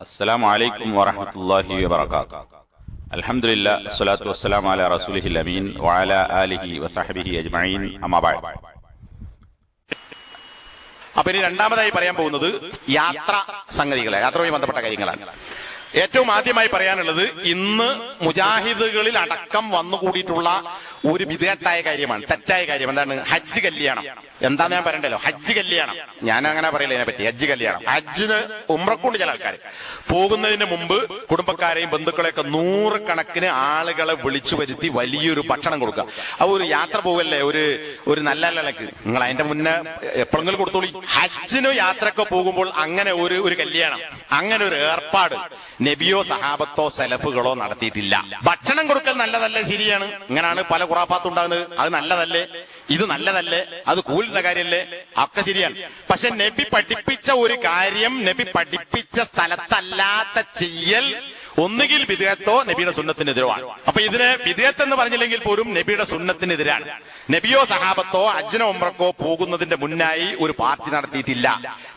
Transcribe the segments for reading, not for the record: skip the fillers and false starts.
السلام عليكم ورحمة الله وبركاته. الحمد لله والصلاة والسلام على رسوله الأمين وعلى آله وصحبه أجمعين أما بعد. അപ്പൊ ഇനി രണ്ടാമതായി പറയാൻ പോകുന്നത് യാത്രയുമായി ബന്ധപ്പെട്ട കാര്യങ്ങളാണ്. ഏറ്റവും ആദ്യമായി പറയാനുള്ളത് ഇന്ന് മുജാഹിദുകളിൽ അടക്കം വന്നുകൂടിയിട്ടുള്ള ഒരു വിദേത്തായ കാര്യമാണ്, തെറ്റായ കാര്യം. എന്താണ്? ഹജ്ജ് കല്യാണം. എന്താന്ന് ഞാൻ പറയണ്ടല്ലോ, ഹജ്ജ് കല്യാണം. ഞാൻ അങ്ങനെ പറയില്ല ഇതിനെപ്പറ്റി. ഹജ്ജ് കല്യാണം, ഹജ്ജിന് ഉംറക്കുണ്ട് ചില ആൾക്കാർ പോകുന്നതിന് മുമ്പ് കുടുംബക്കാരെയും ബന്ധുക്കളെയൊക്കെ നൂറുകണക്കിന് ആളുകളെ വിളിച്ചു വരുത്തി വലിയൊരു ഭക്ഷണം കൊടുക്കുക. അത് ഒരു യാത്ര പോകല്ലേ, ഒരു നല്ല നിലക്ക് നിങ്ങൾ അതിന്റെ മുന്നേ എപ്പോഴെങ്കിലും കൊടുത്തോളി. ഹജ്ജിനോ യാത്രക്കോ പോകുമ്പോൾ അങ്ങനെ ഒരു കല്യാണം, അങ്ങനെ ഒരു ഏർപ്പാട് നബിയോ സഹാബത്തോ സലഫുകളോ നടത്തിയിട്ടില്ല. ഭക്ഷണം കൊടുക്കൽ നല്ലതല്ലേ, ശരിയാണ്. ഇങ്ങനെയാണ് പല ഖുറാഫാത്തും ഉണ്ടാകുന്നത്. അത് നല്ലതല്ലേ, ഇത് നല്ലതല്ലേ, അത് കൂലിന്റെ കാര്യമല്ലേ, ഒക്കെ ശരിയാണ്. പക്ഷെ നബി പഠിപ്പിച്ച ഒരു കാര്യം നബി പഠിപ്പിച്ച സ്ഥലത്തല്ലാത്ത ചെയ്യൽ ഒന്നുകിൽ ബിദ്അത്തോ നബിയുടെ സുന്നത്തിനെതിരാണ്. അപ്പൊ ഇതിന് ബിദ്അത്ത് എന്ന് പറഞ്ഞില്ലെങ്കിൽ പോലും നബിയുടെ സുന്നത്തിനെതിരാണ്. നബിയോ സഹാബത്തോ ഹജ്ജിനോ ഉംറക്കോ പോകുന്നതിന്റെ മുന്നായി ഒരു പാർട്ടി നടത്തിയിട്ടില്ല.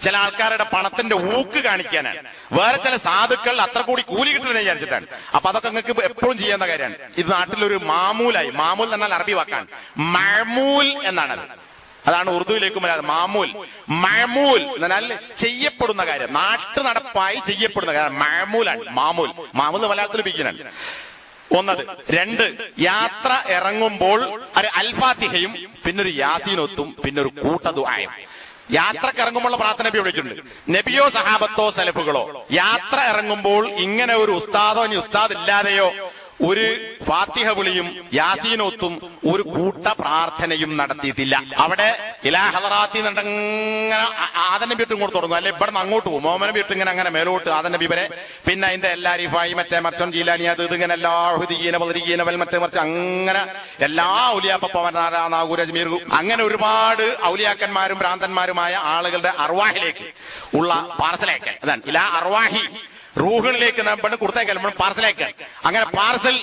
ചില ആൾക്കാരുടെ പണത്തിന്റെ ഊക്ക് കാണിക്കാനാണ്. വേറെ ചില സാധുക്കൾ അത്ര കൂടി കൂലി കിട്ടുമെന്ന് വിചാരിച്ചിട്ടാണ്. അപ്പൊ അതൊക്കെ നിങ്ങൾക്ക് എപ്പോഴും ചെയ്യുന്ന കാര്യമാണ്. ഇത് നാട്ടിലൊരു മാമൂലായി. മാമൂൽ എന്നാൽ അറബി വാക്കാണ്, മഅമൂൽ എന്നാണ്. അതാണ് ഉറുദുവിലേക്കും മാമൂൽ. മഅമൂൽ എന്നാൽ ചെയ്യപ്പെടുന്ന കാര്യം, നാട്ടു നടപ്പായി ചെയ്യപ്പെടുന്ന കാര്യം മഅമൂലാണ്. മാമൂൽ മലയാളത്തിൽ ഉപയോഗിക്കുന്നുണ്ട്. ഒന്നത്. രണ്ട്, യാത്ര ഇറങ്ങുമ്പോൾ അൽഫാത്തിഹയും പിന്നൊരു യാസീനൊത്തും പിന്നൊരു കൂട്ട ദുആയും. യാത്രക്ക് ഇറങ്ങുമ്പോൾ പ്രാർത്ഥന നബി വിളിച്ചിട്ടുണ്ട്. നബിയോ സഹാബത്തോ സലഫുകളോ യാത്ര ഇറങ്ങുമ്പോൾ ഇങ്ങനെ ഒരു ഉസ്താദോ ഇനി ഉസ്താദ് ഇല്ലാതെയോ ഒരു ഫാത്തിഹ വിളിയും യാസീനോത്തും ഒരു കൂട്ട പ്രാർത്ഥനയും നടത്തിയിട്ടില്ല. അവിടെ ഇലാ ഹളറാത്തി എന്നിങ്ങനെ ആദം നബി ഇട്ടും കൂടെ തുടങ്ങും, അല്ലെ ഇവിടെ നിന്ന് അങ്ങോട്ട് പോകും. മുഹമ്മദ് നബി ഇട്ട് അങ്ങനെ മേലോട്ട് ആദം നബി വരെ, പിന്നെ അതിന്റെ എല്ലാ റിഫായി മറ്റേ മർച്ചം ജീലാനി അത് ഇതിങ്ങനെ എല്ലാ ഹുദീന ബദരീന മറ്റേ മറിച്ച് അങ്ങനെ എല്ലാ ഔലിയാപ്പൂരജ്മീർ അങ്ങനെ ഒരുപാട് ഔലിയാക്കന്മാരും ഭ്രാന്തന്മാരുമായ ആളുകളുടെ അർവാഹിലേക്ക് ഉള്ള പാർസലേക്കൽ. അതാണ് ഇലാ അർവാഹി, റൂഹുകളിലേക്ക് നമ്മൾ കൊടുത്തേക്കാൻ പാർസലേക്കൽ. അങ്ങനെ പാർസൽ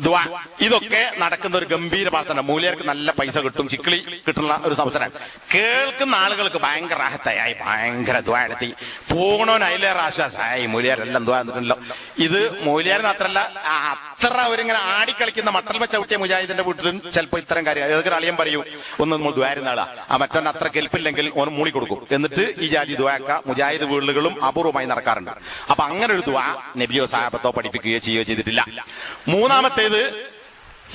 ദ്വാ ഇതൊക്കെ നടക്കുന്ന ഒരു ഗംഭീര പ്രാർത്ഥന. മൂല്യർക്ക് നല്ല പൈസ കിട്ടും, ചിക്കിളി കിട്ടുന്ന ഒരു അവസരമാണ്. കേൾക്കുന്ന ആളുകൾക്ക് ഭയങ്കര റാഹത്തായി, ഭയങ്കര ദ്വാ എടുത്തി പോകണോൻ അതിലേറെ ആശ്വാസമായി. മൂല്യരെല്ലാം ദ്വാ എന്നിട്ടുണ്ടല്ലോ. ഇത് മൂല്യർ മാത്രല്ല, അത്ര അവരിങ്ങനെ ആടിക്കളിക്കുന്ന മട്ടൽ വെച്ച ചവിട്ടിയ മുജാഹിദിന്റെ വീട്ടിലും ചിലപ്പോൾ ഇത്തരം കാര്യം ഏതൊക്കെ അളിയൻ പറയൂ, ഒന്ന് നമ്മൾ ദ്വാരുന്ന ആളാ, ആ മറ്റൊന്ന് അത്ര കെൽപ്പില്ലെങ്കിൽ ഓന് മൂളി കൊടുക്കും. എന്നിട്ട് ഈ ജാതി ദ്വാക്ക മുജാഹിദ് വീടുകളും അപൂർവമായി നടക്കാറുണ്ട്. അപ്പൊ അങ്ങനെ ഒരു ദ്വാ നബിയോ സഹാബത്തോ പഠിപ്പിക്കുകയോ ചെയ്യുകയോ ചെയ്തിട്ടില്ല. മൂന്നാമത്തേത്,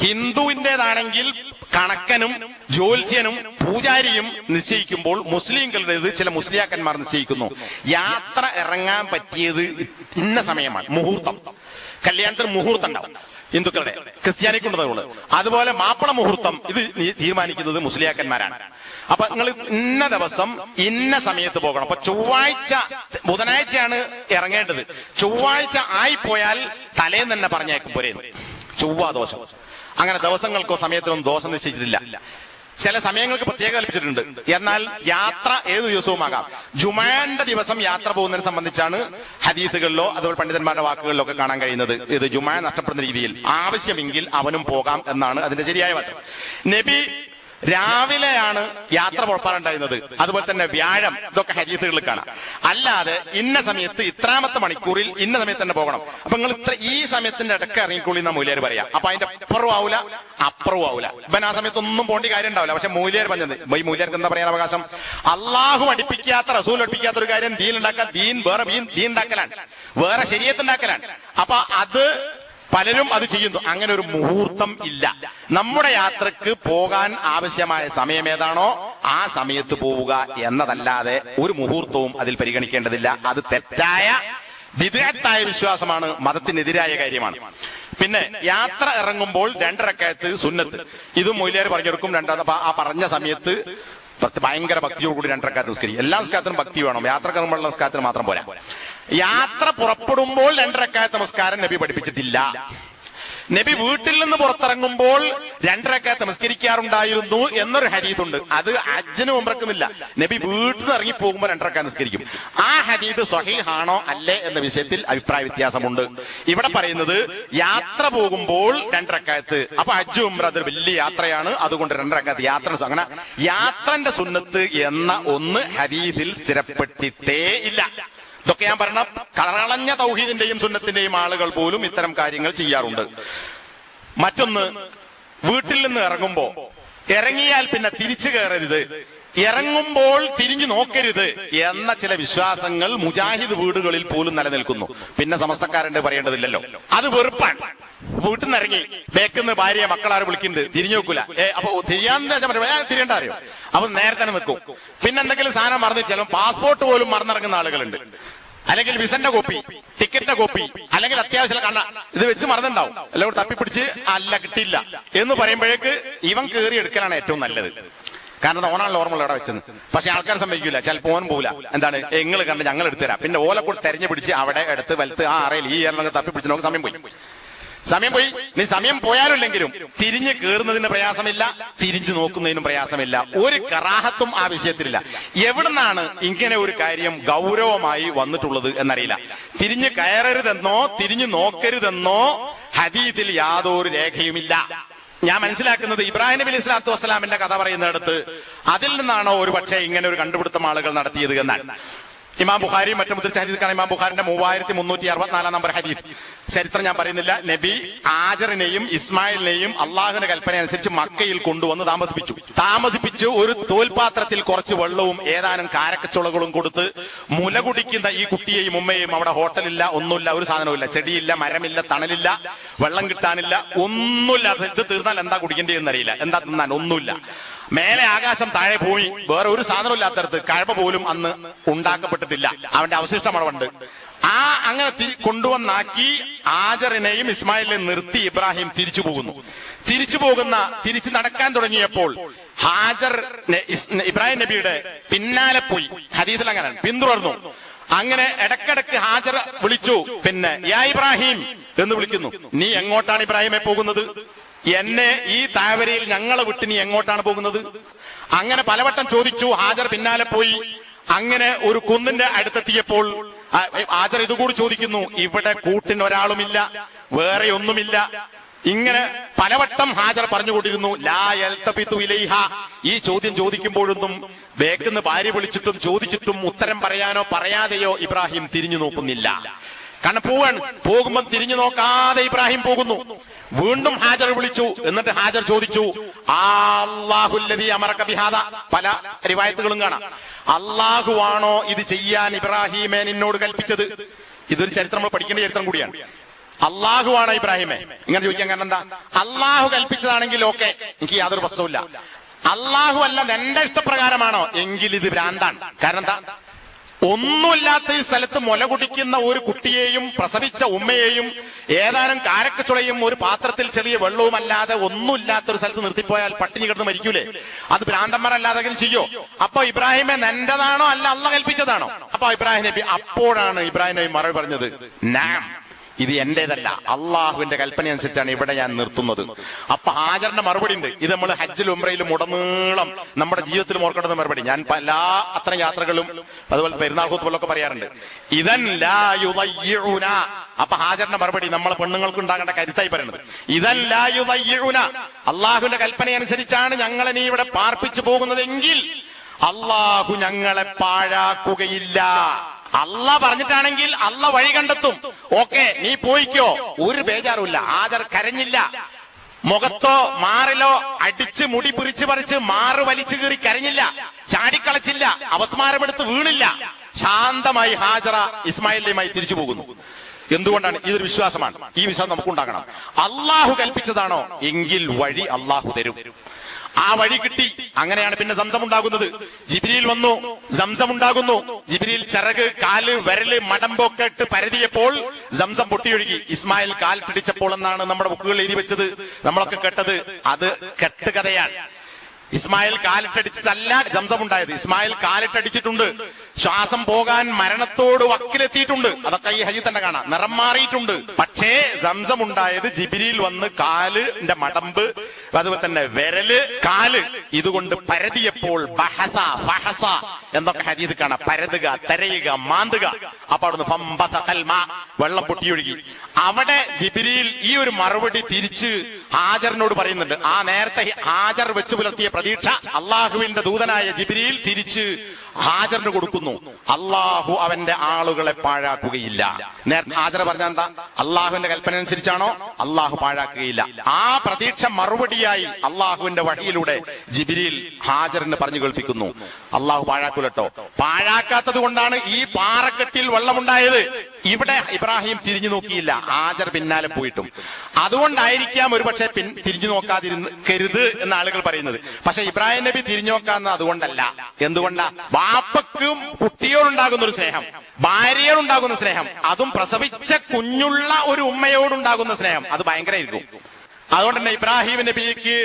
ഹിന്ദുവിന്റേതാണെങ്കിൽ കണക്കനും ജ്യോത്സ്യനും പൂജാരിയും നിശ്ചയിക്കുമ്പോൾ മുസ്ലിംകളുടേത് ചില മുസ്ലിയാക്കന്മാർ നിശ്ചയിക്കുന്നു. യാത്ര ഇറങ്ങാൻ പറ്റിയത് ഇന്ന സമയമാണ്, മുഹൂർത്തം. കല്യാണത്തിന് മുഹൂർത്തം ഉണ്ടാവും ഹിന്ദുക്കളുടെ, ക്രിസ്ത്യാനിക്കുണ്ടതുകൊണ്ട്. അതുപോലെ മാപ്പിള മുഹൂർത്തം ഇത് തീരുമാനിക്കുന്നത് മുസ്ലിയാക്കന്മാരാണ്. അപ്പൊ നിങ്ങൾ ഇന്ന ദിവസം ഇന്ന സമയത്ത് പോകണം. അപ്പൊ ചൊവ്വാഴ്ച, ബുധനാഴ്ചയാണ് ഇറങ്ങേണ്ടത്. ചൊവ്വാഴ്ച ആയിപ്പോയാൽ തലേന്ന് തന്നെ പറഞ്ഞേക്കും പോരെ, ചൊവ്വ ദോഷം. അങ്ങനെ ദിവസങ്ങൾക്കോ സമയത്തിനൊന്നും ദോഷം നിശ്ചയിച്ചിട്ടില്ല. ചില സമയങ്ങൾക്ക് പ്രത്യേകം കൽപ്പിച്ചിട്ടുണ്ട്. എന്നാൽ യാത്ര ഏത് ദിവസവും ആകാം. ജുമാന്റെ ദിവസം യാത്ര പോകുന്നതിനെ സംബന്ധിച്ചാണ് ഹദീസുകളിലോ അതുപോലെ പണ്ഡിതന്മാരുടെ വാക്കുകളിലോ ഒക്കെ കാണാൻ കഴിയുന്നത്. ഇത് ജുമാ നഷ്ടപ്പെടുന്ന രീതിയിൽ ആവശ്യമെങ്കിൽ അവനും പോകാം എന്നാണ് അതിന്റെ ശരിയായ വശം. നബി രാവിലെയാണ് യാത്ര പുറപ്പാടുണ്ടായിരുന്നത്. അതുപോലെ തന്നെ വ്യാഴം, ഇതൊക്കെ ഹദീസുകളിൽ കാണാം. അല്ലാതെ ഇന്ന സമയത്ത് ഇത്രാമത്തെ മണിക്കൂറിൽ ഇന്ന സമയത്ത് തന്നെ പോകണം. അപ്പൊ നിങ്ങൾ ഈ സമയത്തിന്റെ ഇടയ്ക്ക് ഇറങ്ങിക്കൊള്ളി എന്ന മൂല്യർ പറയാം. അപ്പൊ അതിന്റെ അപ്പുറവും ആവൂല അപ്പുറവും ആവൂല. ഇവൻ ആ സമയത്തൊന്നും പോകേണ്ട കാര്യം ഉണ്ടാവില്ല. പക്ഷെ മൂല്യർ പറഞ്ഞത്, ഈ മൂല്യർക്ക് എന്താ പറയാൻ അവകാശം? അള്ളാഹു പഠിപ്പിക്കാത്ത, റസൂൽ പഠിപ്പിക്കാത്ത ഒരു കാര്യം ദീൻ ഉണ്ടാക്കാൻ, ദീൻ ഉണ്ടാക്കലാണ്, വേറെ ശരീഅത്ത് ഉണ്ടാക്കലാണ്. അപ്പൊ അത് പലരും അത് ചെയ്യുന്നു. അങ്ങനെ ഒരു മുഹൂർത്തം ഇല്ല. നമ്മുടെ യാത്രക്ക് പോകാൻ ആവശ്യമായ സമയം ഏതാണോ ആ സമയത്ത് പോവുക എന്നതല്ലാതെ ഒരു മുഹൂർത്തവും അതിൽ പരിഗണിക്കേണ്ടതില്ല. അത് തെറ്റായ വിദഗ്ധായ വിശ്വാസമാണ്, മതത്തിനെതിരായ കാര്യമാണ്. പിന്നെ യാത്ര ഇറങ്ങുമ്പോൾ 2 റക്അത്ത് സുന്നത്ത്, ഇതും മൊയ്ലിയാർ പറഞ്ഞെടുക്കും. ആ പറഞ്ഞ സമയത്ത് ഭയങ്കര ഭക്തിയോടുകൂടി 2 റക്അത്ത് നിസ്കരിക്കും. എല്ലാ നിസ്കാരത്തിനും ഭക്തി വേണം, യാത്ര ഇറങ്ങുമ്പോഴുള്ള നിസ്കാരത്തിന് മാത്രം പോരാ. യാത്ര പുറപ്പെടുമ്പോൾ 2 റക്അത്ത് നമസ്കാരം നബി പഠിപ്പിച്ചിട്ടില്ല. നബി വീട്ടിൽ നിന്ന് പുറത്തിറങ്ങുമ്പോൾ 2 റക്അത്ത് നിസ്കരിക്കാറുണ്ടായിരുന്നു എന്നൊരു ഹദീസുണ്ട്. അത് ഹജ്ജിന് ഉംറക്കുന്നില്ല. നബി വീട്ടിൽ നിന്ന് ഇറങ്ങി പോകുമ്പോൾ 2 റക്അത്ത് നിസ്കരിക്കും. ആ ഹദീസ് സ്വഹീഹാണോ അല്ലേ എന്ന വിഷയത്തിൽ അഭിപ്രായ വ്യത്യാസമുണ്ട്. ഇവിടെ പറയുന്നത് യാത്ര പോകുമ്പോൾ 2 റക്അത്ത്. അപ്പൊ ഹജ്ജ് ഉംറ അതൊരു വലിയ യാത്രയാണ്, അതുകൊണ്ട് 2 റക്അത്ത് യാത്ര. അങ്ങനെ യാത്രന്റെ സുന്നത്ത് എന്ന ഒന്ന് ഹദീസിൽ സ്ഥിരപ്പെട്ടിട്ടേ ഇല്ല. ഇതൊക്കെ ഞാൻ പറഞ്ഞ കളഞ്ഞ തൗഹീദിന്റെയും സുന്നത്തിന്റെയും ആളുകൾ പോലും ഇത്തരം കാര്യങ്ങൾ ചെയ്യാറുണ്ട്. മറ്റൊന്ന്, വീട്ടിൽ നിന്ന് ഇറങ്ങിയാൽ പിന്നെ തിരിച്ചു കയറരുത്, ഇറങ്ങുമ്പോൾ തിരിഞ്ഞു നോക്കരുത് എന്ന ചില വിശ്വാസങ്ങൾ മുജാഹിദ് വീടുകളിൽ പോലും നിലനിൽക്കുന്നു. പിന്നെ സമസ്തക്കാരന്റെ പറയേണ്ടതില്ലല്ലോ, അത് വെറുപ്പാണ്. വീട്ടിൽ നിന്ന് ഇറങ്ങി ബേക്കുന്ന ഭാര്യ മക്കളാരെ വിളിക്കുന്നുണ്ട്, തിരിഞ്ഞു നോക്കൂല. അപ്പൊ തിരിയേണ്ട അറിയോ? അപ്പൊ നേരെ തന്നെ നിൽക്കും. പിന്നെ എന്തെങ്കിലും സാധനം മറന്നു, ചിലപ്പോൾ പാസ്പോർട്ട് പോലും മറന്നിറങ്ങുന്ന ആളുകളുണ്ട്, അല്ലെങ്കിൽ വിസന്റെ കോപ്പി, ടിക്കറ്റിന്റെ കോപ്പി, അല്ലെങ്കിൽ അത്യാവശ്യം ഇത് വെച്ച് മറന്നുണ്ടാവും. എല്ലാവരും തപ്പിപ്പിടിച്ച് അല്ല കിട്ടിയില്ല എന്ന് പറയുമ്പോഴേക്ക് ഇവൻ കയറി എടുക്കലാണ് ഏറ്റവും നല്ലത്. കാരണം ഓനാണല്ലോ ഓർമ്മ അവിടെ വെച്ചത്. പക്ഷെ ആൾക്കാർ സമ്മതിക്കില്ല, ചിലപ്പോൾ ഓൻ പോകില്ല. എന്താണ്, നിങ്ങൾ കണ്ട് ഞങ്ങൾ എടുത്തുതരാം. പിന്നെ ഓലെ കൂടെ തെരഞ്ഞു പിടിച്ച് അവിടെ എടുത്ത് വലുത്ത് ആ അറയിൽ ഈ ഏറിനൊക്കെ തപ്പിപ്പിടിച്ച് നമുക്ക് സമയം പോയി. നീ സമയം പോയാലില്ലെങ്കിലും തിരിഞ്ഞ് കയറുന്നതിന് പ്രയാസമില്ല, തിരിഞ്ഞു നോക്കുന്നതിനും പ്രയാസമില്ല. ഒരു കറാഹത്തും ആ വിഷയത്തിലില്ല. എവിടുന്നാണ് ഇങ്ങനെ ഒരു കാര്യം ഗൗരവമായി വന്നിട്ടുള്ളത് എന്നറിയില്ല. തിരിഞ്ഞ് കയറരുതെന്നോ തിരിഞ്ഞു നോക്കരുതെന്നോ ഹദീസിൽ യാതൊരു രേഖയുമില്ല. ഞാൻ മനസ്സിലാക്കുന്നത് ഇബ്രാഹിം നബി അലൈഹി സ്വലാത്തു വസ്സലാമിന്റെ കഥ പറയുന്നിടത്ത് അതിൽ നിന്നാണോ ഒരു പക്ഷേ ഇങ്ങനെ ഒരു കണ്ടുപിടുത്തം ആളുകൾ നടത്തിയത് എന്നാണ്. ഇമാം ബുഖാരി മറ്റു മുദ്രിച്ച ഹദീസ് ഇമാം ബുഖാരിന്റെ 3364 നമ്പർ ഹദീസ്. ചരിത്രം ഞാൻ പറയുന്നില്ല. നബി ആജറിനെയും ഇസ്മായിലിനെയും അള്ളാഹുവിന്റെ കൽപ്പന അനുസരിച്ച് മക്കയിൽ കൊണ്ടുവന്ന് താമസിപ്പിച്ചു. ഒരു തോൽപാത്രത്തിൽ കുറച്ച് വെള്ളവും ഏതാനും കാരക്കച്ചുളകളും കൊടുത്ത് മുല കുടിക്കുന്ന ഈ കുട്ടിയെയും ഉമ്മയെയും, അവിടെ ഹോട്ടലില്ല, ഒന്നുമില്ല, ഒരു സാധനവുമില്ല, ചെടിയില്ല, മരമില്ല, തണലില്ല, വെള്ളം കിട്ടാനില്ല, ഒന്നുമില്ല. ഇത് തീർന്നാൽ എന്താ കുടിക്കേണ്ടതെന്ന് അറിയില്ല, എന്താ തിന്നാൻ ഒന്നുമില്ല. മേലെ ആകാശം, താഴെ ഭൂമി, വേറെ ഒരു സാധനമില്ലാത്തടത്ത് കഅബ പോലും അന്ന് ഉണ്ടാക്കപ്പെട്ടിട്ടില്ല. അവന്റെ അവശിഷ്ടം അവിടെ ഉണ്ട്. അങ്ങനെ കൊണ്ടുവന്നാക്കി ആജറിനെയും ഇസ്മായിലിനെയും നിർത്തി ഇബ്രാഹിം തിരിച്ചു നടക്കാൻ തുടങ്ങിയപ്പോൾ ഹാജർ ഇബ്രാഹിം നബിയുടെ പിന്നാലെ പോയി. ഹദീസിൽ അങ്ങനെ പിന്തുടർന്നു. അങ്ങനെ ഇടക്കിടക്ക് ഹാജർ വിളിച്ചു, പിന്നെ യാ ഇബ്രാഹിം എന്ന് വിളിക്കുന്നു. നീ എങ്ങോട്ടാണ് ഇബ്രാഹിമെ പോകുന്നത്? എന്നെ ഈ താഴ്വരയിൽ ഞങ്ങളെ വിട്ട് നീ എങ്ങോട്ടാണ് പോകുന്നത്? അങ്ങനെ പലവട്ടം ചോദിച്ചു. ഹാജർ പിന്നാലെ പോയി. അങ്ങനെ ഒരു കുന്നിന്റെ അടുത്തെത്തിയപ്പോൾ ഹാജർ ഇതുകൂടി ചോദിക്കുന്നു. ഇവിടെ കൂട്ടിന് ഒരാളുമില്ല, വേറെ ഒന്നുമില്ല. ഇങ്ങനെ പലവട്ടം ഹാജർ പറഞ്ഞുകൊണ്ടിരുന്നു. ലാ യൽതഫിതു ഇലൈഹ. ഈ ചോദ്യം ചോദിക്കുമ്പോഴൊന്നും ബേക്കുന്ന് ഭാര്യ വിളിച്ചിട്ടും ചോദിച്ചിട്ടും ഉത്തരം പറയാനോ പറയാതെയോ ഇബ്രാഹിം തിരിഞ്ഞു നോക്കുന്നില്ല. കാരണം പോകുമ്പോൾ തിരിഞ്ഞു നോക്കാതെ ഇബ്രാഹിം പോകുന്നു. വീണ്ടും ഹാജർ വിളിച്ചു. എന്നിട്ട് ഹാജർ ചോദിച്ചു, അല്ലാഹുല്ലദീ അമറക ബിഹാദാ. പല റിവായത്തുകളും കാണാം. അള്ളാഹുവാണോ ഇത് ചെയ്യാൻ ഇബ്രാഹിമെ നിന്നോട് കൽപ്പിച്ചത്? ഇതൊരു ചരിത്രം നമ്മൾ പഠിക്കേണ്ട ചരിത്രം കൂടിയാണ്. അള്ളാഹുവാണോ ഇബ്രാഹിമെ? ഇങ്ങനെ ചോദിക്കാൻ കാരണം എന്താ? അള്ളാഹു കൽപ്പിച്ചതാണെങ്കിൽ ഓക്കെ, എനിക്ക് യാതൊരു പ്രശ്നവുമില്ല. അള്ളാഹു അല്ല എന്റെ ഇഷ്ടപ്രകാരമാണോ എങ്കിൽ ഇത് ഭ്രാന്താണ്. കാരണം എന്താ? ഒന്നുമില്ലാത്ത ഈ സ്ഥലത്ത് മുല കുടിക്കുന്ന ഒരു കുട്ടിയെയും പ്രസവിച്ച ഉമ്മയെയും ഏതാനും കാരക്കച്ചുളയും ഒരു പാത്രത്തിൽ ചെറിയ വെള്ളവുമല്ലാതെ ഒന്നുമില്ലാത്തൊരു സ്ഥലത്ത് നിർത്തിപ്പോയാൽ പട്ടിണി കിടന്ന് മരിക്കൂലേ? അത് ഭ്രാന്തന്മാരല്ലാതെങ്കിലും ചെയ്യോ? അപ്പൊ ഇബ്രാഹിമെ നിന്റേതാണോ അല്ല അള്ളാഹു കൽപ്പിച്ചതാണോ? അപ്പൊ ഇബ്രാഹിം നബി അപ്പോഴാണ് ഇബ്രാഹിം നബി മറുപടി പറഞ്ഞത്, നാം, ഇത് എന്റേതല്ല, അള്ളാഹുവിന്റെ കൽപ്പന അനുസരിച്ചാണ് ഇവിടെ ഞാൻ നിർത്തുന്നത്. അപ്പൊ ഹാജറിന്റെ മറുപടി ഉണ്ട്. ഇത് നമ്മൾ ഹജ്ജിലും ഉംറയിലും ഉടനീളം നമ്മുടെ ജീവിതത്തിലും ഓർക്കേണ്ട മറുപടി. ഞാൻ എല്ലാ അത്തരം യാത്രകളും അതുപോലെ പെരുന്നാൾ ഖുത്ബയിലൊക്കെ പറയാറുണ്ട്. ഇദൻ ലാ യുദയ്യിഉന. അപ്പൊ ഹാജറിന്റെ മറുപടി നമ്മളെ പെണ്ണുങ്ങൾക്ക് ഉണ്ടാകേണ്ട കരുത്തായി പറയുന്നത്. ഇദൻ ലാ യുദയ്യിഉന. അള്ളാഹുവിന്റെ കൽപ്പന അനുസരിച്ചാണ് ഞങ്ങളെ നീ ഇവിടെ പാർപ്പിച്ചു പോകുന്നതെങ്കിൽ അള്ളാഹു ഞങ്ങളെ പാഴാക്കുകയില്ല. അല്ല പറഞ്ഞിട്ടാണെങ്കിൽ അല്ല വഴി കണ്ടെത്തും. ഓക്കെ, നീ പോയിക്കോ, ഒരു ബേജാറുമില്ല. ഹാജർ കരഞ്ഞില്ല, മുഖത്തോ മാറിലോ അടിച്ച് മുടി പിരിച്ചു പറിച്ച് മാറ് വലിച്ചു കീറി കരഞ്ഞില്ല, ചാടിക്കളച്ചില്ല, അപസ്മാരമെടുത്ത് വീണില്ല. ശാന്തമായി ഹാജറ ഇസ്മായിലിയുമായി തിരിച്ചു പോകുന്നു. എന്തുകൊണ്ടാണ്? ഇതൊരു വിശ്വാസമാണ്. ഈ വിശ്വാസം നമുക്കുണ്ടാകണം. അള്ളാഹു കൽപ്പിച്ചതാണോ എങ്കിൽ വഴി അള്ളാഹു തരും. ആ വഴി കിട്ടി. അങ്ങനെയാണ് പിന്നെ സംസം ഉണ്ടാകുന്നത്. ജിബ്രീൽ വന്നു, സംസം ഉണ്ടാകുന്നു. ജിബ്രീൽ ചിറക്, കാല്, വിരല്, മടമ്പൊക്കെ ഇട്ട് പരതിയപ്പോൾ സംസം പൊട്ടിയൊഴുകി. ഇസ്മായിൽ കാൽ പിടിച്ചപ്പോൾ എന്നാണ് നമ്മുടെ ബുക്കുകൾ എഴുതി വെച്ചത്, നമ്മളൊക്കെ കേട്ടത്. അത് കെട്ടുകഥയാണ്. ഇസ്മായിൽ കാലിട്ടടിച്ചല്ല സംസം ഉണ്ടായത്. ഇസ്മായിൽ കാലിട്ടടിച്ചിട്ടുണ്ട്, ശ്വാസം പോകാൻ മരണത്തോട് വക്കിലെത്തിയിട്ടുണ്ട്. അതൊക്കെ ഈ ഹദീസിൽ തന്നെ കാണാം. നിറം മാറിയിട്ടുണ്ട്. പക്ഷേ സംസം ഉണ്ടായത് ജിബ്രീൽ വന്ന് കാലിന്റെ മടമ്പ്, അതുപോലെ തന്നെ വിരല്, കാല് ഇതുകൊണ്ട് പരതിയപ്പോൾ ബഹസ എന്നൊക്കെ ഹദീസ് കാണാം. പരതുക, തരയുക, മാന്തുക. അപ്പൊ അവിടുന്ന് ഫംബതഖൽ മാ, വെള്ളം പൊട്ടിയൊഴുകി. അവിടെ ജിബ്രീൽ ഈ ഒരു മറുപടി തിരിച്ച് ഹാജറിനോട് പറയുന്നുണ്ട്. ആ നേരത്തെ ഹാജർ വെച്ച് പുലർത്തിയ പ്രതീക്ഷ അള്ളാഹുവിന്റെ ദൂതനായ ജിബ്രീൽ തിരിച്ച് ഹാജറിന് കൊടുക്കുന്നു. അള്ളാഹു അവന്റെ ആളുകളെ പാഴാക്കുകയില്ല. നേരത്തെ ഹാജർ പറഞ്ഞ എന്താ? അള്ളാഹുവിന്റെ കൽപ്പന അനുസരിച്ചാണോ? അള്ളാഹു പാഴാക്കുകയില്ല. ആ പ്രതീക്ഷ മറുപടിയായി അള്ളാഹുവിന്റെ വഴിയിലൂടെ ജിബ്രീൽ ഹാജറിന് പറഞ്ഞു കേൾപ്പിക്കുന്നു, അള്ളാഹു പാഴാക്കൂലട്ടോ. പാഴാക്കാത്തത് കൊണ്ടാണ് ഈ പാറക്കെട്ടിൽ വെള്ളമുണ്ടായത്. ഇവിടെ ഇബ്രാഹിം തിരിഞ്ഞു നോക്കിയില്ല, ഹാജർ പിന്നാലെ പോയിട്ടും. അതുകൊണ്ടായിരിക്കാം ഒരുപക്ഷെ തിരിഞ്ഞു നോക്കാതിരുക്കരുത് എന്ന ആളുകൾ പറയുന്നത്. പക്ഷെ ഇബ്രാഹിം നബി തിരിഞ്ഞു നോക്കാന്ന് അതുകൊണ്ടല്ല. എന്തുകൊണ്ടാ? ബാപ്പക്കും കുട്ടിയോടുണ്ടാകുന്ന ഒരു സ്നേഹം, ഭാര്യയോടുണ്ടാകുന്ന സ്നേഹം, അതും പ്രസവിച്ച കുഞ്ഞുള്ള ഒരു ഉമ്മയോടുണ്ടാകുന്ന സ്നേഹം, അത് ഭയങ്കരമായിരിക്കും. അതുകൊണ്ട് തന്നെ ഇബ്രാഹിം നബിക്ക്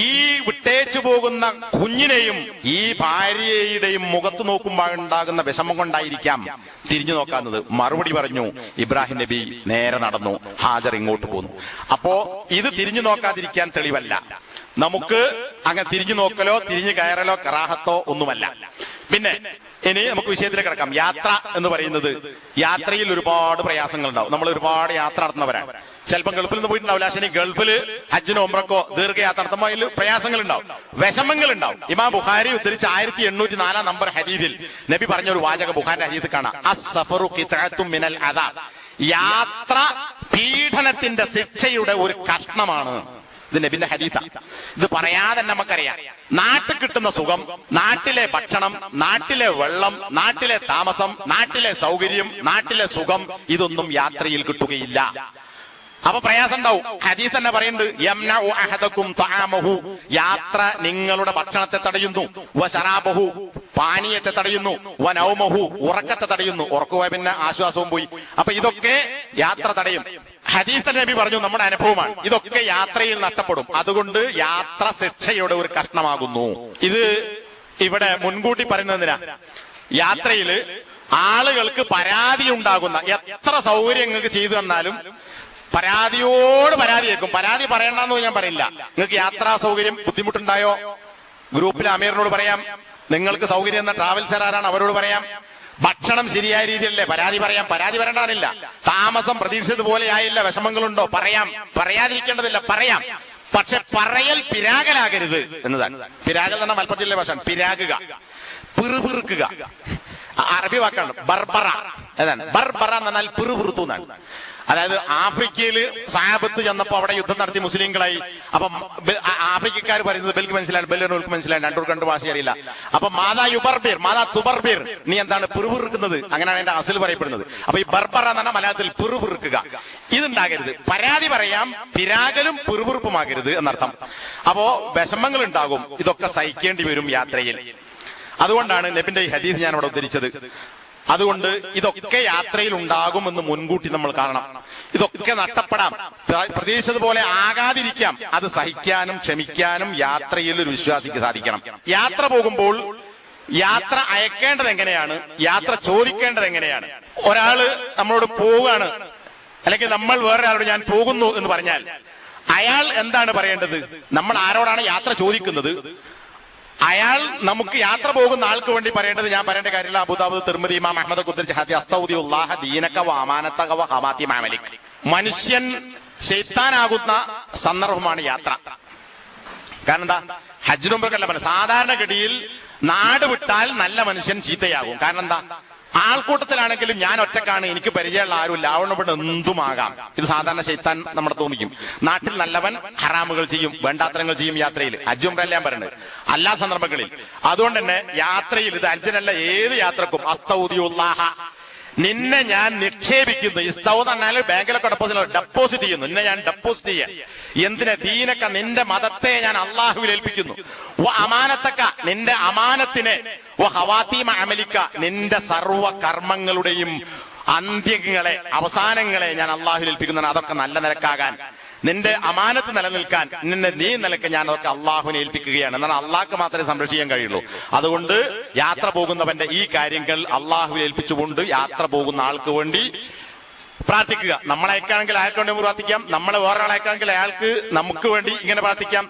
ഈ വിട്ടേച്ചു പോകുന്ന കുഞ്ഞിനെയും ഈ ഭാര്യയുടെയും മുഖത്ത് നോക്കുമ്പോൾ ഉണ്ടാകുന്ന വിഷമം കൊണ്ടായിരിക്കാം തിരിഞ്ഞു നോക്കാന്നത്. മറുപടി പറഞ്ഞു, ഇബ്രാഹിം നബി നേരെ നടന്നു, ഹാജർ ഇങ്ങോട്ട് പോന്നു. അപ്പോ ഇത് തിരിഞ്ഞു നോക്കാതിരിക്കാൻ തെളിവല്ല. നമുക്ക് അങ്ങനെ തിരിഞ്ഞു നോക്കലോ തിരിഞ്ഞു കയറലോ കറാഹത്തോ ഒന്നുമല്ല. പിന്നെ ഇനി നമുക്ക് വിഷയത്തിലേക്ക് കിടക്കാം. യാത്ര എന്ന് പറയുന്നത്, യാത്രയിൽ ഒരുപാട് പ്രയാസങ്ങൾ ഉണ്ടാവും. നമ്മൾ ഒരുപാട് യാത്ര നടത്തുന്നവരാണ്. ചിലപ്പോൾ ഗൾഫിൽ നിന്ന് പോയിട്ടുണ്ടാവില്ല. പക്ഷേ ഗൾഫില് ഹജ്ജിനോ ഉംറക്കോ ദീർഘയാത്ര നടത്തുമ്പോൾ അതിൽ പ്രയാസങ്ങൾ ഉണ്ടാവും, വിഷമങ്ങൾ ഉണ്ടാവും. ഇമാം ബുഖാരി ഉദ്ധരിച്ച 1804 നമ്പർ ഹദീസിൽ നബി പറഞ്ഞ ഒരു വാചക ബുഖാരിന്റെ ഹദീസിൽ കാണാം, അസ്സഫറു ഖിത്അത്തും മിനൽ അദാബ്. യാത്ര പീഡനത്തിന്റെ ശിക്ഷയുടെ ഒരു കഷ്ണമാണ്. ഇത് നബിന്റെ ഹദീസാ. ഇത് പറയാതെ നമുക്കറിയാം, നാട്ടിൽ കിട്ടുന്ന സുഖം, നാട്ടിലെ ഭക്ഷണം, നാട്ടിലെ വെള്ളം, നാട്ടിലെ താമസം, നാട്ടിലെ സൗകര്യം, നാട്ടിലെ സുഖം, ഇതൊന്നും യാത്രയിൽ കിട്ടുകയില്ല. അപ്പൊ പ്രയാസം ഉണ്ടാവും. ഹദീസ് തന്നെ പറയുന്നുണ്ട്, യംനഉ അഹദകും തആമഹു, യാത്ര നിങ്ങളുടെ ഭക്ഷണത്തെ തടയുന്നു, വശറാബഹു, പാനീയത്തെ തടയുന്നു, വനൗമഹു, ഉറക്കത്തെ തടയുന്നു. ഉറക്കുപോയ പിന്നെ ആശ്വാസവും പോയി. അപ്പൊ ഇതൊക്കെ യാത്ര തടയും. ഹദീസ് നബി പറഞ്ഞു, നമ്മുടെ അനുഭവമാണ്, ഇതൊക്കെ യാത്രയിൽ നഷ്ടപ്പെടും. അതുകൊണ്ട് യാത്ര ശിക്ഷയുടെ ഒരു കഷ്ണമാകുന്നു. ഇത് ഇവിടെ മുൻകൂട്ടി പറയുന്നതിനാ. യാത്രയില് ആളുകൾക്ക് പരാതി ഉണ്ടാകുന്ന, എത്ര സൗകര്യം നിങ്ങൾക്ക് ചെയ്തു തന്നാലും പരാതിയോട് പരാതി കേൾക്കും. പരാതി പറയണ്ടെന്ന് ഞാൻ പറയില്ല. നിങ്ങൾക്ക് യാത്രാ സൗകര്യം ബുദ്ധിമുട്ടുണ്ടായോ? ഗ്രൂപ്പിലെ അമീറിനോട് പറയാം. നിങ്ങൾക്ക് സൗകര്യം എന്ന ട്രാവൽസ് ആരാണ് അവരോട് പറയാം. ഭക്ഷണം ശരിയായ രീതിയിലല്ലേ, പരാതി പറയാം. പരാതി പറയണ്ടാനില്ല. താമസം പ്രതീക്ഷിച്ചതുപോലെ ആയില്ല, വിഷമങ്ങളുണ്ടോ, പറയാം. പറയാതിരിക്കേണ്ടതില്ല, പറയാം. പക്ഷെ പറയൽ പിരാകലാകരുത് എന്നതാണ്. പിരാകൽ തന്നെ മലപ്പുറം ജില്ലയിലെ ഭാഷ. പിരാകുക, പിറുപിറുക്കുക, അറബി വാക്കാണ് ബർബറ. അതാണ് ബർബറ എന്ന് പറഞ്ഞാൽ പിറുപിറുത്തു എന്നാണ്. അതായത് ആഫ്രിക്കയിൽ സഹാബത്ത് ചെന്നപ്പോ അവിടെ യുദ്ധം നടത്തി മുസ്ലിങ്ങളായി. അപ്പം ആഫ്രിക്കക്കാർ പറയുന്നത് ബെൽക്ക് മനസ്സിലായി, ബെല്ലുകൾക്ക് മനസ്സിലായി, രണ്ടു ഭാഷ അറിയില്ല. അപ്പൊ മാതാ യുബർബീർ, മാതാ തുബർബീർ, നീ എന്താണ് പിറുപിറുക്കുന്നത്? അങ്ങനെയാണ് എന്റെ അസിൽ പറയപ്പെടുന്നത്. അപ്പൊ ഈ ബർബറ എന്ന് പറഞ്ഞാൽ മലയാളത്തിൽ പിറുപിറുക്കുക. ഇതുണ്ടാകരുത്. പരാതി പറയാം, പിരാകലും പിറുപിറുപ്പുമാകരുത് എന്നർത്ഥം. അപ്പോ വിഷമങ്ങൾ ഉണ്ടാകും. ഇതൊക്കെ സഹിക്കേണ്ടി വരും യാത്രയിൽ. അതുകൊണ്ടാണ് നബിന്റെ ഈ ഹദീസ് ഞാൻ അവിടെ ഉദ്ധരിച്ചത്. അതുകൊണ്ട് ഇതൊക്കെ യാത്രയിൽ ഉണ്ടാകുമെന്ന് മുൻകൂട്ടി നമ്മൾ കാണണം. ഇതൊക്കെ നഷ്ടപ്പെടാം, പ്രതീക്ഷിച്ചതുപോലെ ആകാതിരിക്കാം. അത് സഹിക്കാനും ക്ഷമിക്കാനും യാത്രയിൽ ഒരു വിശ്വാസിക്ക് സാധിക്കണം. യാത്ര പോകുമ്പോൾ യാത്ര അയക്കേണ്ടത് എങ്ങനെയാണ്, യാത്ര ചോദിക്കേണ്ടത് എങ്ങനെയാണ്? ഒരാള് നമ്മളോട് പോവുകയാണ്, അല്ലെങ്കിൽ നമ്മൾ വേറൊരാളോട് ഞാൻ പോകുന്നു എന്ന് പറഞ്ഞാൽ അയാൾ എന്താണ് പറയേണ്ടത്? നമ്മൾ ആരോടാണ് യാത്ര ചോദിക്കുന്നത്? അയാൾ നമുക്ക് യാത്ര പോകുന്ന ആൾക്ക് വേണ്ടി പറയേണ്ടത് ഞാൻ പറയേണ്ട കാര്യമില്ല. അബൂദാവൂദ്, തിർമിദി, ഇമാം അഹ്മദ് അസ്തൗദിഉല്ലാഹ ദീനക വ അമാനതക വ ഖവാതിമ അമലിക്. മനുഷ്യൻ ശൈത്താനാകുന്ന സന്ദർഭമാണ് യാത്ര. കാരണം എന്താ? ഹജ്ജിന് ഉംറക്കല്ല പറഞ്ഞത്. സാധാരണഗതിയിൽ നാട് വിട്ടാൽ നല്ല മനുഷ്യൻ ചീത്തയാകും. കാരണം എന്താ? ആൾക്കൂട്ടത്തിലാണെങ്കിലും ഞാൻ ഒറ്റക്കാണ്, എനിക്ക് പരിചയമുള്ള ആരുമില്ല, അതുകൊണ്ട് ഇവിടെ എന്തുമാകാം. ഇത് സാധാരണ ശൈത്താൻ നമ്മുടെ തോന്നിക്കും. നാട്ടിൽ നല്ലവൻ ഹറാമുകൾ ചെയ്യും, വേണ്ടാത്തരങ്ങൾ ചെയ്യും യാത്രയിൽ. ഹജ്ജ് ഉംറ എല്ലാം പറയുന്നത് എല്ലാ സന്ദർഭങ്ങളിൽ. അതുകൊണ്ട് തന്നെ യാത്രയിൽ, ഇത് ഹജ്ജിനല്ല ഏത് യാത്രക്കും, അസ്തൗദിഉല്ലാഹ, നിന്നെ ഞാൻ നിക്ഷേപിക്കുന്നു. ഇസ്തൗദ് എന്നാൽ ബാങ്കിലൊക്കെ ഡെപ്പോസിറ്റ് ചെയ്യുന്നു. നിന്നെ ഞാൻ ഡെപ്പോസിറ്റ് ചെയ്യാൻ. എന്തിനെ? ദീനക്ക, നിന്റെ മതത്തെ ഞാൻ അള്ളാഹുവിൽ ഏൽപ്പിക്കുന്നു. അമാനത്തക്ക, നിന്റെ അമാനത്തിനെ, ഖവാതീമ അമലിക്ക, നിന്റെ സർവ്വ കർമ്മങ്ങളുടെയും അന്ത്യങ്ങളെ, അവസാനങ്ങളെ ഞാൻ അള്ളാഹുവിൽ ഏൽപ്പിക്കുന്നു. അതൊക്കെ നല്ല നിലക്കാകാൻ, നിന്റെ അമാനത്ത് നിലനിൽക്കാൻ, നിന്നെ നീ നിലക്ക് ഞാൻ അതൊക്കെ അള്ളാഹുവിനെ ഏൽപ്പിക്കുകയാണ്. എന്നാൽ അള്ളാഹ്ക്ക് മാത്രമേ സംരക്ഷിക്കാൻ കഴിയുള്ളൂ. അതുകൊണ്ട് യാത്ര പോകുന്നവന്റെ ഈ കാര്യങ്ങൾ അള്ളാഹുവിൽ ഏൽപ്പിച്ചുകൊണ്ട് യാത്ര പോകുന്ന ആൾക്ക് വേണ്ടി പ്രാർത്ഥിക്കുക. നമ്മളയക്കാണെങ്കിൽ അയാൾക്ക് വേണ്ടി പ്രാർത്ഥിക്കാം, നമ്മളെ വേറൊരാളയക്കാണെങ്കിൽ അയാൾക്ക് നമുക്ക് വേണ്ടി ഇങ്ങനെ പ്രാർത്ഥിക്കാം.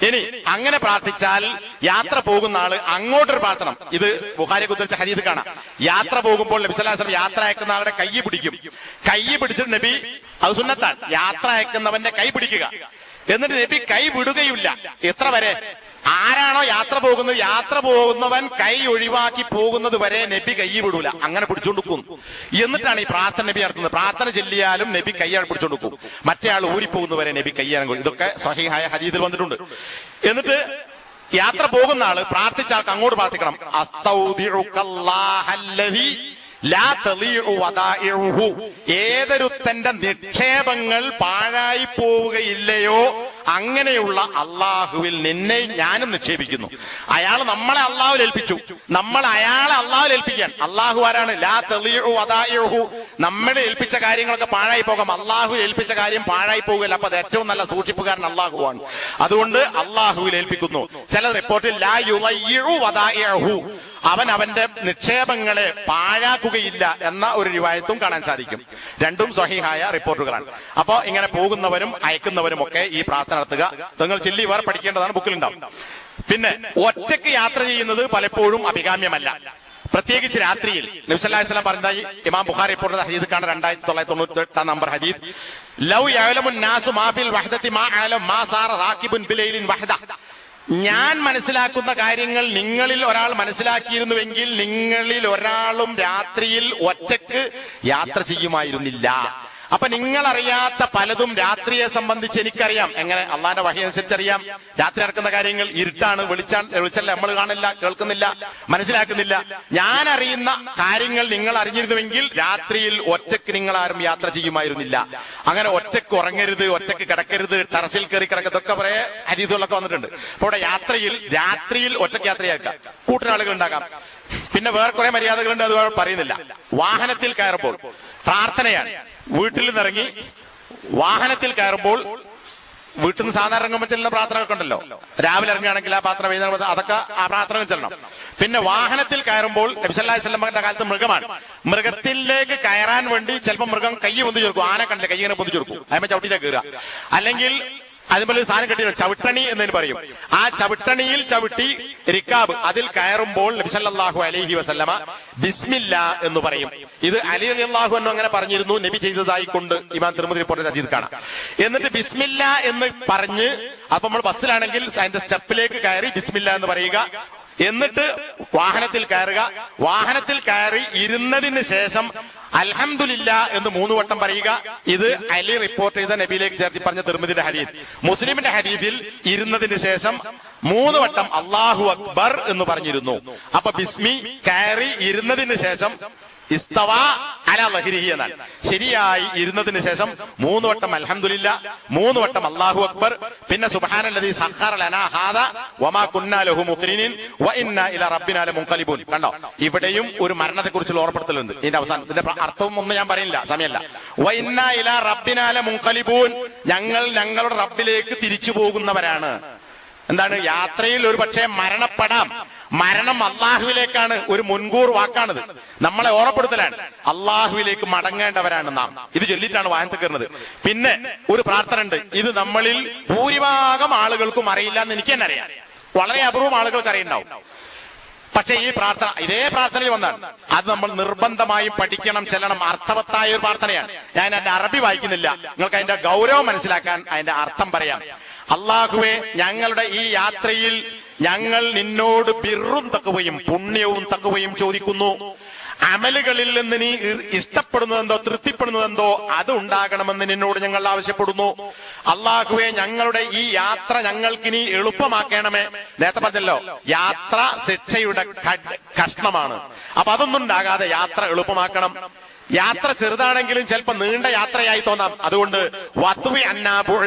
ഇനി അങ്ങനെ പ്രാർത്ഥിച്ചാൽ യാത്ര പോകുന്ന ആള് അങ്ങോട്ടൊരു പ്രാർത്ഥന. ഇത് ബുഖാരി ഉദ്ധരിച്ച ഹദീസ് കാണാം. യാത്ര പോകുമ്പോൾ നബി സല്ലല്ലാഹു അലൈഹി വസല്ലം യാത്ര അയക്കുന്ന ആളുടെ കൈ പിടിക്കും. കൈ പിടിച്ചിട്ട് നബി, അത് സുന്നത്താണ്, യാത്ര അയക്കുന്നവന്റെ കൈ പിടിക്കുക. എന്നിട്ട് നബി കൈ വിടുകയില്ല. എത്ര വരെ? ആരാണോ യാത്ര പോകുന്നത്, യാത്ര പോകുന്നവൻ കൈ ഒഴിവാക്കി പോകുന്നത് വരെ നബി കൈ വിടൂല, അങ്ങനെ പിടിച്ചോണ്ടിരിക്കും. എന്നിട്ടാണ് ഈ പ്രാർത്ഥന നബി നടത്തുന്നത്. പ്രാർത്ഥന ചെല്ലിയാലും നബി കൈയാണ് പിടിച്ചോണ്ടിരിക്കും, മറ്റേ ആൾ ഊരിപ്പോകുന്നവരെ നബി കൈയാണ്. ഇതൊക്കെ സ്വഹീഹായ ഹദീസിൽ വന്നിട്ടുണ്ട്. എന്നിട്ട് യാത്ര പോകുന്ന ആള് പ്രാർത്ഥിച്ച ആൾക്ക് അങ്ങോട്ട് പ്രാർത്ഥിക്കണം, അസ്തൗദിഉകല്ലാഹല്ലദീ ലാ തളീഉ വദാഇഉഹു. ഏതൊരുത്തന്റെ നിക്ഷേപങ്ങൾ പാഴായി പോവുകയില്ലയോ അങ്ങനെയുള്ള അള്ളാഹുവിൽ നിന്നെ ഞാനും നിക്ഷേപിക്കുന്നു. അയാൾ നമ്മളെ അള്ളാഹുവിൽ ഏൽപ്പിച്ചു, നമ്മൾ അയാളെ അള്ളാഹുവിൽ ഏൽപ്പിക്കാൻ. അള്ളാഹു ആരാണ്? ലാ തളീഉ വദാഇഉഹു. നമ്മളെ ഏൽപ്പിച്ച കാര്യങ്ങളൊക്കെ പാഴായി പോകാം, അള്ളാഹു ഏൽപ്പിച്ച കാര്യം പാഴായി പോകില്ല. അപ്പൊ അത് ഏറ്റവും നല്ല സൂക്ഷിപ്പുകാരൻ അള്ളാഹുവാണ്. അതുകൊണ്ട് അള്ളാഹുവിൽ ഏൽപ്പിക്കുന്നു. ചില റിപ്പോർട്ടിൽ ലാ യുളയ്യിഉ വദാഇഉഹു, അവൻ അവന്റെ നിക്ഷേപങ്ങളെ പാഴാക്കുകയില്ല എന്ന ഒരു റിവായത്തും കാണാൻ സാധിക്കും. രണ്ടും സ്വഹീഹായ റിപ്പോർട്ടുകളാണ്. അപ്പോ ഇങ്ങനെ പോകുന്നവരും അയക്കുന്നവരും ഒക്കെ ഈ പ്രാർത്ഥന നടത്തുക. നിങ്ങൾ ചില്ലി വേറെ പഠിക്കേണ്ടതാണ്, ബുക്കിലുണ്ടാവും. പിന്നെ ഒറ്റയ്ക്ക് യാത്ര ചെയ്യുന്നത് പലപ്പോഴും അഭികാമ്യമല്ല, പ്രത്യേകിച്ച് രാത്രിയിൽ. നബി സല്ലല്ലാഹു അലൈഹി വസല്ലം പറഞ്ഞതായി ഇമാം ബുഖാരി റിപ്പോർട്ട് ഹദീസ് കാണാൻ 2998 നമ്പർ ഹദീസ്, ലൗ യഅലമുൻ നാസു മാ ഫിൽ വഹദതി മാ അലം മാ സാറ റാകിബുൻ ബിലൈലിൻ വഹദ. ഞാൻ മനസ്സിലാക്കുന്ന കാര്യങ്ങൾ നിങ്ങളിൽ ഒരാൾ മനസ്സിലാക്കിയിരുന്നുവെങ്കിൽ നിങ്ങളിൽ ഒരാളും രാത്രിയിൽ ഒറ്റക്ക് യാത്ര ചെയ്യുമായിരുന്നില്ല. അപ്പൊ നിങ്ങൾ അറിയാത്ത പലതും രാത്രിയെ സംബന്ധിച്ച് എനിക്കറിയാം. എങ്ങനെ? അള്ളാന്റെ വഹി അനുസരിച്ചറിയാം. രാത്രി നടക്കുന്ന കാര്യങ്ങൾ ഇരുട്ടാണ്, വെളിച്ചല്ല, നമ്മൾ കാണില്ല, കേൾക്കുന്നില്ല, മനസ്സിലാക്കുന്നില്ല. ഞാൻ അറിയുന്ന കാര്യങ്ങൾ നിങ്ങൾ അറിഞ്ഞിരുന്നുവെങ്കിൽ രാത്രിയിൽ ഒറ്റക്ക് നിങ്ങൾ ആരും യാത്ര ചെയ്യുമായിരുന്നില്ല. അങ്ങനെ ഒറ്റക്ക് ഉറങ്ങരുത്, ഒറ്റക്ക് കിടക്കരുത്, ടെറസിൽ കയറി കിടക്കതൊക്കെ കുറെ ഹദീസുകളൊക്കെ വന്നിട്ടുണ്ട്. അപ്പൊ ഇവിടെ രാത്രിയിൽ ഒറ്റക്ക് യാത്രയാക്കാം, കൂട്ടിനാളുകൾ ഉണ്ടാകാം. പിന്നെ വേറെ കുറെ മര്യാദകളുണ്ട്, അത് പറയുന്നില്ല. വാഹനത്തിൽ കയറുമ്പോൾ പ്രാർത്ഥനയാണ്. വീട്ടിൽ നിന്നിറങ്ങി വാഹനത്തിൽ കയറുമ്പോൾ, വീട്ടിൽ നിന്ന് സാധാരണ ഇറങ്ങുമ്പോൾ ചെല്ലുന്ന പ്രാർത്ഥനകളൊക്കെ ഉണ്ടല്ലോ. രാവിലെ ഇറങ്ങുകയാണെങ്കിൽ ആ പ്രാർത്ഥന, വൈകുന്നേരം അതൊക്കെ ആ പ്രാർത്ഥനകൾ ചെല്ലണം. പിന്നെ വാഹനത്തിൽ കയറുമ്പോൾ നബി സല്ലല്ലാഹു അലൈഹി വസല്ലമയുടെ കാലത്ത് മൃഗമാണ്, മൃഗത്തിലേക്ക് കയറാൻ വേണ്ടി ചിലപ്പോൾ മൃഗം കൈ പൊന്തിച്ചു കൊടുക്കും. ആന കണ്ടില്ല, കൈ ഇങ്ങനെ പൊന്തിച്ചു കൊടുക്കും, അതിനെ ചവിട്ടിയിലേക്ക് കയറുക. അല്ലെങ്കിൽ അതുപോലെ സാധനം കെട്ടി ചവിട്ടണി എന്നതിന് പറയും. ആ ചവിട്ടണിയിൽ ചവിട്ടി റിക്കാബ്, അതിൽ കയറുമ്പോൾ നബി സല്ലല്ലാഹു അലൈഹി വസല്ലമ ബിസ്മില്ലാ എന്ന് പറയും. ഇത് അലി റളിയല്ലാഹു അൻഹു അങ്ങനെ പറഞ്ഞിരുന്നു, നബി ചെയ്തതായി കൊണ്ട് ഇമാം തിർമിദി റിപ്പോർട്ട് ഹദീസ് കാണാം. എന്നിട്ട് ബിസ്മില്ലാ എന്ന് പറഞ്ഞ്, അപ്പൊ നമ്മൾ ബസ്സിലാണെങ്കിൽ അതിന്റെ സ്റ്റെപ്പിലേക്ക് കയറി ബിസ്മില്ലാ എന്ന് പറയുക. എന്നിട്ട് വാഹനത്തിൽ കയറുക. വാഹനത്തിൽ കയറി ഇരുന്നതിന് ശേഷം അൽഹംദുലില്ലാ എന്ന് 3 വട്ടം പറയുക. ഇത് അലി റിപ്പോർട്ട് ചെയ്ത നബിയിലേക്ക് ചേർത്തി പറഞ്ഞ തിർമിദിയുടെ ഹദീസ്. മുസ്ലിമിന്റെ ഹദീസിൽ ഇരുന്നതിന് ശേഷം 3 വട്ടം അല്ലാഹു അക്ബർ എന്ന് പറഞ്ഞിരുന്നു. അപ്പൊ ബിസ്മി കയറി ഇരുന്നതിന് ശേഷം ഇസ്തവാ അലാ ലഹ്രിഹി എന്നാണ്. ശരിയായി ഇരുന്നതിന് ശേഷം 3 വട്ടം അൽഹംദുലില്ലാ, 3 വട്ടം അല്ലാഹു അക്ബർ, പിന്നെ സുബ്ഹാനല്ലദീ സഖറ ലനാ ഹാദാ വമാ കുന്നാ ലഹു മുഖ്രിനീൻ വ ഇന്നാ ഇലാ റബ്ബിനാ ലമുൻഖലിബൂൻ. കണ്ടോ, ഇവിടെയും ഒരു മരണത്തെ കുറിച്ചുള്ള ഓർമ്മപ്പെടുത്തലുണ്ട്. ഇതിന്റെ അവസാനം ഇതിന്റെ അർത്ഥവും ഒന്നും ഞാൻ പറയുന്നില്ല, സമയമല്ല. വ ഇന്നാ ഇലാ റബ്ബിനാ ലമുൻഖലിബൂൻ, ഞങ്ങൾ ഞങ്ങളുടെ റബ്ബിലേക്ക് തിരിച്ചു പോകുന്നവരാണ്. എന്താണ്? യാത്രയിൽ ഒരു പക്ഷേ മരണപ്പെടാം. മരണം അള്ളാഹുവിലേക്കാണ്, ഒരു മുൻകൂർ വാക്കാണിത്, നമ്മളെ ഓർമ്മപ്പെടുത്തലാണ്. അള്ളാഹുവിലേക്ക് മടങ്ങേണ്ടവരാണ് നാം. ഇത് ചൊല്ലിയിട്ടാണ് വാഹനത്തിൽ കയറുന്നത്. പിന്നെ ഒരു പ്രാർത്ഥന ഉണ്ട്, ഇത് നമ്മളിൽ ഭൂരിഭാഗം ആളുകൾക്കും അറിയില്ല എന്ന് എനിക്ക് തന്നെ അറിയാം, വളരെ അപൂർവം ആളുകൾക്ക് അറിയുണ്ടാവും. പക്ഷെ ഈ പ്രാർത്ഥന ഇതേ പ്രാർത്ഥനയിൽ വന്നാണ്. അത് നമ്മൾ നിർബന്ധമായും പഠിക്കണം, ചെല്ലണം. അർത്ഥവത്തായ ഒരു പ്രാർത്ഥനയാണ്. ഞാൻ അതിന്റെ അറബി വായിക്കുന്നില്ല, നിങ്ങൾക്ക് അതിന്റെ ഗൗരവം മനസ്സിലാക്കാൻ അതിന്റെ അർത്ഥം പറയാം. അള്ളാഹുവേ, ഞങ്ങളുടെ ഈ യാത്രയിൽ ഞങ്ങൾ നിന്നോട് ബിർറും തഖ്വയും പുണ്യവും തഖ്വയും ചോദിക്കുന്നു. അമലുകളിൽ നിന്ന് നീ ഇഷ്ടപ്പെടുന്നതെന്തോ തൃപ്തിപ്പെടുന്നതെന്തോ അത് ഉണ്ടാകണമെന്ന് നിന്നോട് ഞങ്ങൾ ആവശ്യപ്പെടുന്നു. അള്ളാഹുവേ, ഞങ്ങളുടെ ഈ യാത്ര ഞങ്ങൾക്കിനി എളുപ്പമാക്കണമേ. നേരത്തെ പറഞ്ഞല്ലോ, യാത്ര ശിക്ഷയുടെ കഷ്ണമാണ്. അപ്പൊ അതൊന്നും ഉണ്ടാകാതെ യാത്ര എളുപ്പമാക്കണം. യാത്ര ചെറുതാണെങ്കിലും ചിലപ്പോൾ നീണ്ട യാത്രയായി തോന്നാം. അതുകൊണ്ട് വത്വി അന്നാബുഴ,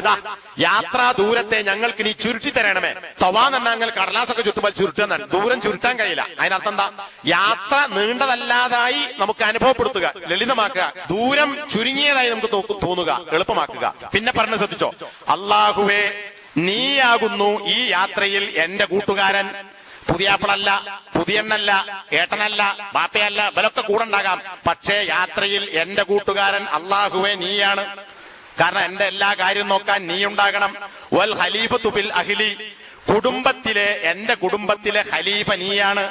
യാത്രാ ദൂരത്തെ ഞങ്ങൾക്ക് നീ ചുരുട്ടി തരണമേ. തവാന്നങ്ങൾ കടലാസൊക്കെ ചുറ്റുമ്പോൾ ചുരുട്ടാന്നാണ്, ദൂരം ചുരുട്ടാൻ കഴിയില്ല. അതിനർത്ഥം എന്താ? യാത്ര നീണ്ടതല്ലാതായി നമുക്ക് അനുഭവപ്പെടുത്തുക, ലളിതമാക്കുക, ദൂരം ചുരുങ്ങിയതായി നമുക്ക് തോന്നുക, എളുപ്പമാക്കുക. പിന്നെ പറഞ്ഞു ശ്രദ്ധിച്ചോ, അള്ളാഹുവേ, നീയാകുന്നു ഈ യാത്രയിൽ എന്റെ കൂട്ടുകാരൻ. പുതിയാപ്പിളല്ല, പുതിയണ്ണല്ല, ഏട്ടനല്ല, ബാപ്പയല്ല, ഇവരൊക്കെ കൂടെ ഉണ്ടാകാം. പക്ഷേ യാത്രയിൽ എന്റെ കൂട്ടുകാരൻ അള്ളാഹുവേ നീയാണ്. കാരണം എന്റെ എല്ലാ കാര്യം നോക്കാൻ നീ ഉണ്ടാകണം. വൽ ഖലീഫത്തു ഫിൽ അഹ്ലി, എന്റെ കുടുംബത്തിലെ ഖലീഫ നീയാണ്.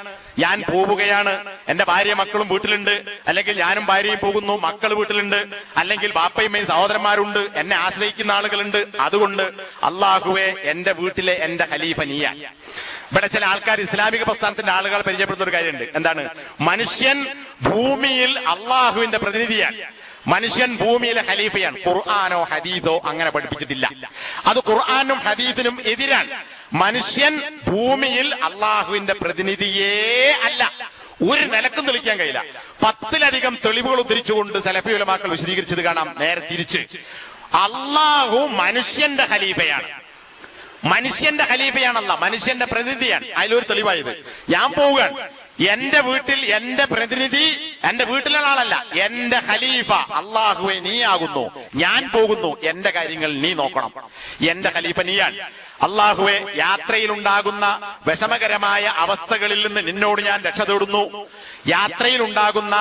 ഞാൻ പോവുകയാണ്, എന്റെ ഭാര്യ മക്കളും വീട്ടിലുണ്ട്, അല്ലെങ്കിൽ ഞാനും ഭാര്യയും പോകുന്നു, മക്കൾ വീട്ടിലുണ്ട്, അല്ലെങ്കിൽ ബാപ്പയുമ്മയും സഹോദരന്മാരുണ്ട്, എന്നെ ആശ്രയിക്കുന്ന ആളുകളുണ്ട്. അതുകൊണ്ട് അള്ളാഹുവെ എന്റെ വീട്ടിലെ എന്റെ ഖലീഫ നീയാണ്. ഇവിടെ ചില ആൾക്കാർ ഇസ്ലാമിക പ്രസ്ഥാനത്തിന്റെ ആളുകൾ പരിചയപ്പെടുന്ന ഒരു കാര്യമുണ്ട്. എന്താണ്? മനുഷ്യൻ ഭൂമിയിൽ അള്ളാഹുവിന്റെ പ്രതിനിധിയാണ്, മനുഷ്യൻ ഭൂമിയിലെ ഖലീഫയാണ്. ഖുർആാനോ ഹദീദോ അങ്ങനെ പഠിപ്പിച്ചിട്ടില്ല. അത് ഖുർആാനും ഹദീദിനും എതിരാണ്. മനുഷ്യൻ ഭൂമിയിൽ അള്ളാഹുവിന്റെ പ്രതിനിധിയേ അല്ല. ഒരു നിലക്കും തെളിയിക്കാൻ കഴിയില്ല. 10ലധികം തെളിവുകൾ ഉദ്ധരിച്ചുകൊണ്ട് സലഫി ഉലമാക്കൾ വിശദീകരിച്ചത് കാണാം. നേരെ തിരിച്ച് അള്ളാഹു മനുഷ്യന്റെ ഖലീഫയാണ്, മനുഷ്യന്റെ ഖലീഫയാണല്ല, മനുഷ്യന്റെ പ്രതിനിധിയാണ്. അതിലൊരു തെളിവായത്. ഞാൻ പോവുകയാണ്, എന്റെ വീട്ടിൽ എന്റെ പ്രതിനിധി എന്റെ വീട്ടിലുള്ള ആളല്ല, എന്റെ ഖലീഫ അള്ളാഹുവെ നീ ആകുന്നു. ഞാൻ പോകുന്നു, എന്റെ കാര്യങ്ങൾ നീ നോക്കണം, എന്റെ ഖലീഫ നീയാണ്. അള്ളാഹുവെ യാത്രയിലുണ്ടാകുന്ന വിഷമകരമായ അവസ്ഥകളിൽ നിന്ന് നിന്നോട് ഞാൻ രക്ഷ തേടുന്നു. യാത്രയിലുണ്ടാകുന്ന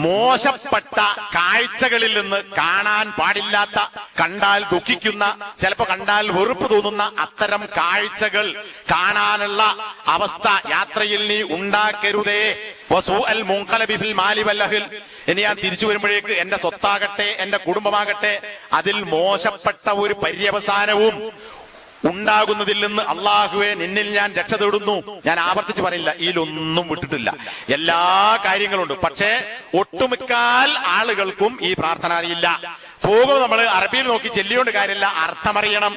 മോശപ്പെട്ട കാഴ്ചകളിൽ നിന്ന്, കാണാൻ പാടില്ലാത്ത, കണ്ടാൽ ദുഃഖിക്കുന്ന, ചിലപ്പോ കണ്ടാൽ വെറുപ്പ് തോന്നുന്ന അത്തരം കാഴ്ചകൾ കാണാനുള്ള അവസ്ഥ യാത്രയിൽ നീ ഉണ്ടാക്കരുതേ. വസൂഅൽ മുൻഖലബി ഫിൽ മാലി വൽ അഹ്ൽ. ഇനി ഞാൻ തിരിച്ചു വരുമ്പോഴേക്ക് എന്റെ സ്വത്താകട്ടെ എന്റെ കുടുംബമാകട്ടെ അതിൽ മോശപ്പെട്ട ഒരു പര്യവസാനവും ഉണ്ടാകുന്നതിൽ നിന്ന് അള്ളാഹുവെ നിന്നിൽ ഞാൻ രക്ഷ തേടുന്നു. ഞാൻ ആവർത്തിച്ച് പറയില്ല, ഇതിലൊന്നും വിട്ടിട്ടില്ല, എല്ലാ കാര്യങ്ങളുണ്ട്. പക്ഷേ ഒട്ടുമിക്കാൽ ആളുകൾക്കും ഈ പ്രാർത്ഥന അറിയില്ല. പോകുമ്പോൾ നമ്മൾ അറബിയിൽ നോക്കി ചെല്ലിയോണ്ട് കാര്യമില്ല, അർത്ഥമറിയണം.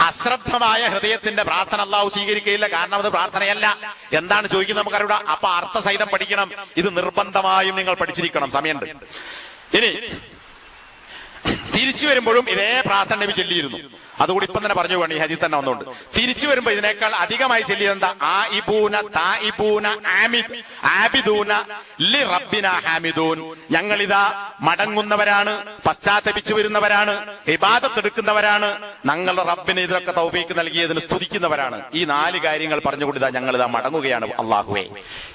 അശ്രദ്ധമായ ഹൃദയത്തിന്റെ പ്രാർത്ഥന അള്ളാഹു സ്വീകരിക്കുകയില്ല. കാരണം അത് പ്രാർത്ഥനയല്ല. എന്താണ് ചോദിക്കുന്നത് നമുക്കറിയൂടാ. അപ്പൊ അർത്ഥസഹിതം പഠിക്കണം. ഇത് നിർബന്ധമായും നിങ്ങൾ പഠിച്ചിരിക്കണം. സമയമുണ്ട്. ഇനി തിരിച്ചു വരുമ്പോഴും ഇതേ പ്രാർത്ഥന നബി ചൊല്ലിയിരുന്നു. അതുകൂടി ഇപ്പം തന്നെ പറഞ്ഞു പോകണം. ഈ ഹദീസ് തന്നെ വന്നുകൊണ്ട് തിരിച്ചു വരുമ്പോ ഇതിനേക്കാൾ അധികമായി ചൊല്ലിയത് എന്താ? ആയിബൂന തായിബൂന ആബിദൂന ലി റബ്ബിന ഹാമിദൂൻ. ഞങ്ങളിതാ മടങ്ങുന്നവരാണ്, പശ്ചാത്തപിച്ചു വരുന്നവരാണ്, ഇബാദത്ത് എടുക്കുന്നവരാണ്, ഞങ്ങളുടെ റബ്ബിന് ഇതിനൊക്കെ തൗഫീക്ക് നൽകിയതിന് സ്തുതിക്കുന്നവരാണ്. ഈ 4 കാര്യങ്ങൾ പറഞ്ഞുകൊണ്ട് ഇതാ ഞങ്ങളിതാ മടങ്ങുകയാണ് അള്ളാഹുവേ.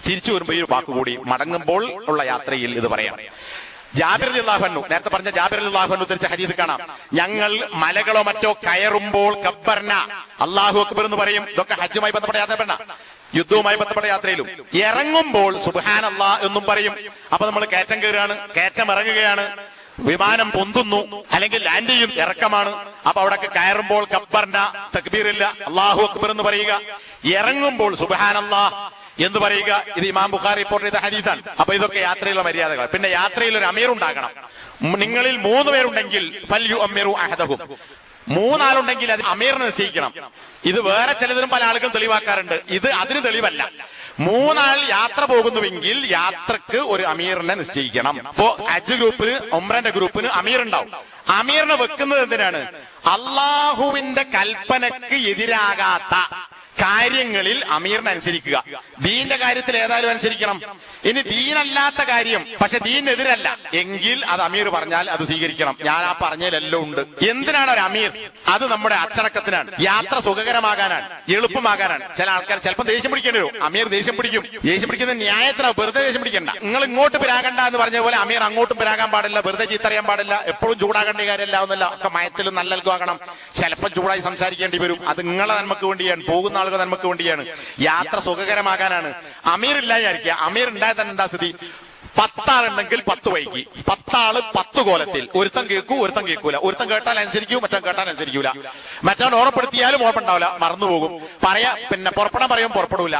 തിരിച്ചു വരുമ്പോ ഈ വാക്കുകൂടി മടങ്ങുമ്പോൾ ഉള്ള യാത്രയിൽ ഇത് പറയാം. ജാബിർ റളിയല്ലാഹു അൻഹു, നേരത്തെ പറഞ്ഞ ജാബിർ റളിയല്ലാഹു അൻഹു ഉദ്ധരിച്ച ഹദീസ് കാണാം. ഞങ്ങൾ മലകളോ മറ്റോ കയറുമ്പോൾ കബ്ബർന, അല്ലാഹു അക്ബർ എന്ന് പറയും. ഇതൊക്കെ ഹജ്ജുമായി ബന്ധപ്പെട്ട യാത്ര, യുദ്ധവുമായി ബന്ധപ്പെട്ട യാത്രയിലും. ഇറങ്ങുമ്പോൾ സുബ്ഹാനല്ലാഹ് എന്നും പറയും. അപ്പൊ നമ്മൾ കയറ്റം കയറുകയാണ്, കയറ്റം ഇറങ്ങുകയാണ്, വിമാനം പൊന്തുന്നു, അല്ലെങ്കിൽ ലാൻഡ് ചെയ്യും, ഇറക്കമാണ്. അപ്പൊ അവിടെ കയറുമ്പോൾ കബ്ബർന, തക്ബീറില്ല, അല്ലാഹു അക്ബർ എന്ന് പറയുക. ഇറങ്ങുമ്പോൾ സുബ്ഹാനല്ലാഹ് എന്ന് പറയുക. ഇത് ഇമാം ബുഖാരി റിപ്പോർട്ട് ചെയ്ത ഹദീസാണ്. അപ്പൊ ഇതൊക്കെ യാത്രയിലുള്ള മര്യാദകൾ. പിന്നെ യാത്രയിൽ ഒരു അമീർ ഉണ്ടാകണം. നിങ്ങളിൽ 3 പേരുണ്ടെങ്കിൽ ഫൽയു അമീറു അഹദഹും, 3 ആളുണ്ടെങ്കിൽ അത് അമീറിനെ നിശ്ചയിക്കണം. ഇത് വേറെ ചിലതിനും പല ആളുകളും തെളിവാക്കാറുണ്ട്. ഇത് അതിന് തെളിവല്ല. 3 ആൾ യാത്ര പോകുന്നുവെങ്കിൽ യാത്രക്ക് ഒരു അമീറിനെ നിശ്ചയിക്കണം. ഇപ്പോ ഹജ്ജ് ഗ്രൂപ്പിന്, ഉംറന്റെ ഗ്രൂപ്പിന് അമീർ ഉണ്ടാവും. അമീറിനെ വെക്കുന്നത് എന്തിനാണ്? അള്ളാഹുവിന്റെ കൽപ്പനക്ക് എതിരാകാത്ത കാര്യങ്ങളിൽ അമീറിനെ അനുസരിക്കുക. ദീന്റെ കാര്യത്തിൽ ഏതായാലും അനുസരിക്കണം. ഇനി ദീനല്ലാത്ത കാര്യം, പക്ഷെ ദീനെതിരല്ല എങ്കിൽ അത് അമീർ പറഞ്ഞാൽ അത് സ്വീകരിക്കണം. ഞാൻ ആ പറഞ്ഞതിലെല്ലാം ഉണ്ട്. എന്തിനാണ് ഒരു അമീർ? അത് നമ്മുടെ അച്ചടക്കത്തിനാണ്, യാത്ര സുഖകരമാകാനാണ്, എളുപ്പമാകാനാണ്. ചില ആൾക്കാർ ചിലപ്പോൾ ദേഷ്യം പിടിക്കേണ്ടി വരും. അമീർ ദേഷ്യം പിടിക്കും. ദേഷ്യം പിടിക്കുന്ന ന്യായത്തിനാണ്, വെറുതെ ദേഷ്യം പിടിക്കണ്ട. നിങ്ങൾ ഇങ്ങോട്ട് പിരാകണ്ട എന്ന് പറഞ്ഞ പോലെ അമീർ അങ്ങോട്ടും പിരാകാൻ പാടില്ല, വെറുതെ ചീത്തറിയാൻ പാടില്ല, എപ്പോഴും ചൂടാകേണ്ട കാര്യമല്ല ഒന്നല്ല. ഒക്കെ മയത്തിലും നല്ലൽക്കുവാകണം. ചിലപ്പോൾ ചൂടായി സംസാരിക്കേണ്ടി വരും. അത് നിങ്ങളെ നന്മക്ക് വേണ്ടിയാണ്, പോകുന്ന ആളുകൾ നന്മക്ക് വേണ്ടിയാണ്, യാത്ര സുഖകരമാകാനാണ്. അമീർ ഇല്ലായിരിക്കുക. അമീർ ഉണ്ടായാൽ തന്നെ എന്താ സ്ഥിതി? 10 ആളുണ്ടെങ്കിൽ 10 വൈകി, 10 ആള് 10 കോലത്തിൽ. ഒരുത്തൻ കേൾക്കൂ, ഒരുത്തൻ കേൾക്കൂല. ഒരുത്തൻ കേട്ടാൽ അനുസരിക്കൂ, മറ്റവൻ കേട്ടാൽ അനുസരിക്കൂല. മറ്റവൻ ഓർമ്മപ്പെടുത്തിയാലും ഓർമ്മണ്ടാവില്ല, മറന്നുപോകും. പിന്നെ പുറപ്പെടാൻ പറയുമ്പോൾ പുറപ്പെടൂല,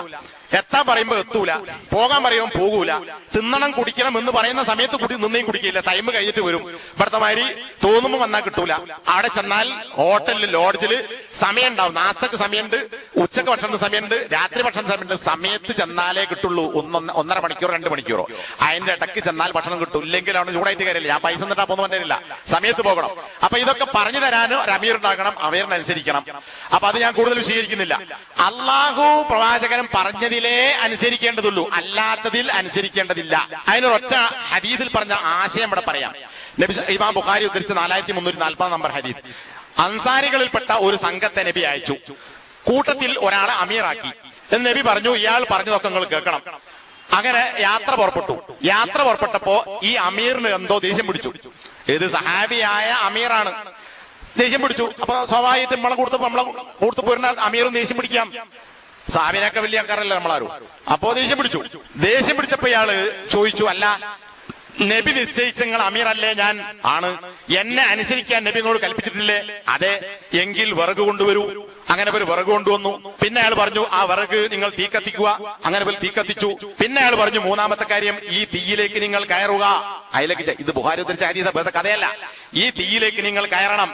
എത്താൻ പറയുമ്പോ എത്തൂല, പോകാൻ പറയുമ്പോൾ പോകൂല, തിന്നണം കുടിക്കണം എന്ന് പറയുന്ന സമയത്ത് നിന്നേയും കുടിക്കില്ല, ടൈം കഴിഞ്ഞിട്ട് വരും. ഇവിടുത്തെ മാതിരി തോന്നുമ്പോ വന്നാൽ കിട്ടൂല. അവിടെ ചെന്നാൽ ഹോട്ടലിൽ, ലോഡ്ജിൽ സമയം ഉണ്ടാവും. നാസ്തക്ക് സമയമുണ്ട്, ഉച്ചക്ക് ഭക്ഷണത്തിന് സമയമുണ്ട്, രാത്രി ഭക്ഷണത്തിന് സമയമുണ്ട്. സമയത്ത് ചെന്നാലേ കിട്ടുള്ളൂ. 1.5 മണിക്കൂറോ 2 മണിക്കൂറോ അതിന്റെ ഇടയ്ക്ക് ചെന്നാൽ ഭക്ഷണം കിട്ടും. ഇല്ലെങ്കിൽ അവിടെ ചൂടായിട്ട് കാര്യമില്ല. ഞാൻ പൈസ എന്നിട്ടാ പോകുന്ന പറ്റില്ല, സമയത്ത് പോകണം. അപ്പൊ ഇതൊക്കെ പറഞ്ഞു തരാനും ഒരു അമീർ ഉണ്ടാകണം, അമീറിനനുസരിക്കണം. അപ്പൊ അത് ഞാൻ കൂടുതൽ വിശദീകരിക്കുന്നില്ല. അള്ളാഹു പ്രവാചകൻ പറഞ്ഞതിൽ അനുസരിക്കേണ്ടതുള്ളൂ, അല്ലാത്തതിൽ അനുസരിക്കേണ്ടതില്ല. അതിനൊരൊറ്റ ഹദീസിൽ പറഞ്ഞ ആശയം ഇവിടെ പറയാം. ഇമാം ബുഖാരി ഉദ്ധരിച്ച 4340 നമ്പർ ഹദീസ്. അൻസാരികളിൽപ്പെട്ട ഒരു സംഘത്തെ നബി അയച്ചു. കൂട്ടത്തിൽ ഒരാളെ അമീറാക്കി. എന്ന് നബി പറഞ്ഞു, ഇയാൾ പറഞ്ഞതൊക്കെ നിങ്ങൾ കേൾക്കണം. അങ്ങനെ യാത്ര പുറപ്പെട്ടു. യാത്ര പുറപ്പെട്ടപ്പോ ഈ അമീറിന് എന്തോ ദേഷ്യം പിടിച്ചു. ഇത് സഹാബിയായ അമീറാണ്. ദേഷ്യം പിടിച്ചു. അപ്പൊ സ്വാഭാവികമായിട്ട് നമ്മളെ കൂടുതൽ പോരുന്ന അമീറും ദേഷ്യം പിടിക്കാം. സാബിനൊക്കെ വലിയ ആൾക്കാരല്ല നമ്മളാരും. അപ്പോ ദേഷ്യം പിടിച്ചപ്പോ ഇയാള് ചോദിച്ചു, അല്ല നബി നിശ്ചയിച്ച നിങ്ങൾ അമീറല്ലേ? ഞാൻ ആണ്. എന്നെ അനുസരിക്കാൻ നബി നിങ്ങളോട് കൽപ്പിച്ചിട്ടില്ലേ? അതെ. എങ്കിൽ വിറക് കൊണ്ടുവരൂ. അങ്ങനെ ഒരു വിറക് കൊണ്ടുവന്നു. പിന്നെ അയാൾ പറഞ്ഞു, ആ വിറക് നിങ്ങൾ തീ കത്തിക്കുക. അങ്ങനെ തീ കത്തിച്ചു. പിന്നെ അയാൾ പറഞ്ഞു, മൂന്നാമത്തെ കാര്യം, ഈ തീയിലേക്ക് നിങ്ങൾ കയറുക. അതിലേക്ക് ഇത് ബുഖാരി ഉദ്ധരിച്ച ഹദീസ്, വേറെ കഥയല്ല. ഈ തീയിലേക്ക് നിങ്ങൾ കയറണം.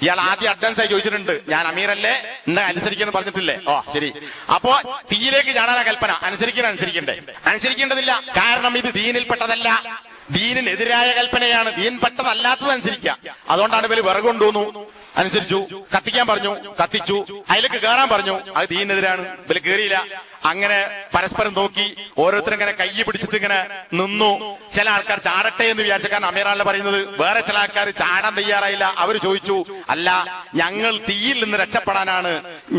ഇയാൾ ആദ്യം അഡ്വാൻസ് ആയി ചോദിച്ചിട്ടുണ്ട്, ഞാൻ അമീറല്ലേ, എന്നെ അനുസരിക്കുന്നു പറഞ്ഞിട്ടില്ലേ? ഓ ശരി. അപ്പോ തീയിലേക്ക് ചാടാനാ കൽപ്പന. അനുസരിക്കേണ്ടതില്ല. കാരണം ഇത് ദീനിൽപ്പെട്ടതല്ല, ദീനിനെതിരായ കൽപ്പനയാണ്. ദീൻ പെട്ടതല്ലാത്തത് അനുസരിക്കുക. അതുകൊണ്ടാണ് ഇവര് വിറക് കൊണ്ടുവന്നു, അനുസരിച്ചു. കത്തിക്കാൻ പറഞ്ഞു, കത്തിച്ചു. അതിലേക്ക് കയറാൻ പറഞ്ഞു, അത് ദീനെതിരാണ്. ഇവര് കയറിയില്ല. അങ്ങനെ പരസ്പരം നോക്കി, ഓരോരുത്തരും ഇങ്ങനെ കൈ പിടിച്ചിട്ട് ഇങ്ങനെ നിന്നു. ചില ആൾക്കാർ ചാടട്ടെ എന്ന് വിചാരിച്ച, കാരണം അമീറാണല്ലോ പറയുന്നത്. വേറെ ചില ആൾക്കാർ ചാടാൻ തയ്യാറായില്ല. അവര് ചോദിച്ചു, അല്ല ഞങ്ങൾ തീയിൽ നിന്ന് രക്ഷപ്പെടാനാണ്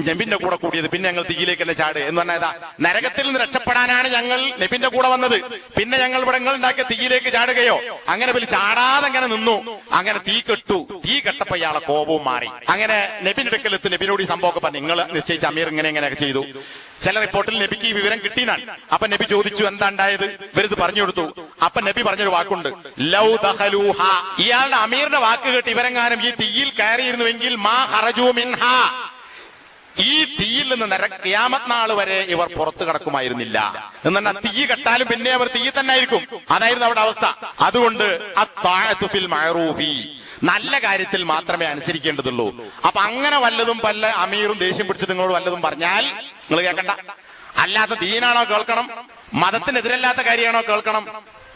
നബിന്റെ കൂടെ കൂടിയത്, പിന്നെ ഞങ്ങൾ തീയിലേക്ക് തന്നെ ചാട് എന്ന് പറഞ്ഞാ, നരകത്തിൽ നിന്ന് രക്ഷപ്പെടാനാണ് ഞങ്ങൾ നബിന്റെ കൂടെ വന്നത്, പിന്നെ ഞങ്ങൾ ഇവിടെ ഉണ്ടാക്കിയ തീയിലേക്ക് ചാടുകയോ? അങ്ങനെ വലിയ ചാടാതെ അങ്ങനെ നിന്നു. അങ്ങനെ തീ കെട്ടു. തീ കെട്ടപ്പോ ഇയാളെ കോപവും മാറി. അങ്ങനെ നബിന്റെ അടുക്കലെത്ത് നബിനോട് ഈ സംഭവമൊക്കെ പറഞ്ഞു, നിങ്ങൾ നിശ്ചയിച്ച അമീർ ഇങ്ങനെയൊക്കെ ചെയ്തു. ചില റിപ്പോർട്ടിൽ നബിക്ക് ഈ വിവരം കിട്ടിനാണ്. അപ്പൊ നബി ചോദിച്ചു, എന്താ ഉണ്ടായത്? ഇവരിത് പറഞ്ഞു കൊടുത്തു. അപ്പൊ നബി പറഞ്ഞൊരു വാക്കുണ്ട്, ലൗ ദഖലൂഹ. ഇയാളുടെ അമീറിന്റെ വാക്ക് കേട്ട് ഇവരെങ്ങാനും ഈ തീയിൽ കയറിയിരുന്നുവെങ്കിൽ മാ ഖറജൂ മിൻഹാ, ഈ തീയിൽ നിന്ന് ഖിയാമത്ത് നാൾ വരെ ഇവർ പുറത്തു കടക്കുമായിരുന്നില്ല. എന്നാൽ തീ കെട്ടാലും പിന്നെ അവർ തീ തന്നെ ആയിരിക്കും. അതായിരുന്നു അവിടെ അവസ്ഥ. അതുകൊണ്ട് അത്വാഅതു ഫിൽ മഅറൂഫി, നല്ല കാര്യത്തിൽ മാത്രമേ അനുസരിക്കേണ്ടതുള്ളൂ. അപ്പൊ അങ്ങനെ വല്ലതും പല അമീറും ദേഷ്യം പിടിച്ചിട്ട് നിങ്ങളോട് വല്ലതും പറഞ്ഞാൽ നിങ്ങൾ കേൾക്കണ്ട. അല്ലാത്ത ദീനാണോ കേൾക്കണം, മതത്തിനെതിരല്ലാത്ത കാര്യമാണോ കേൾക്കണം.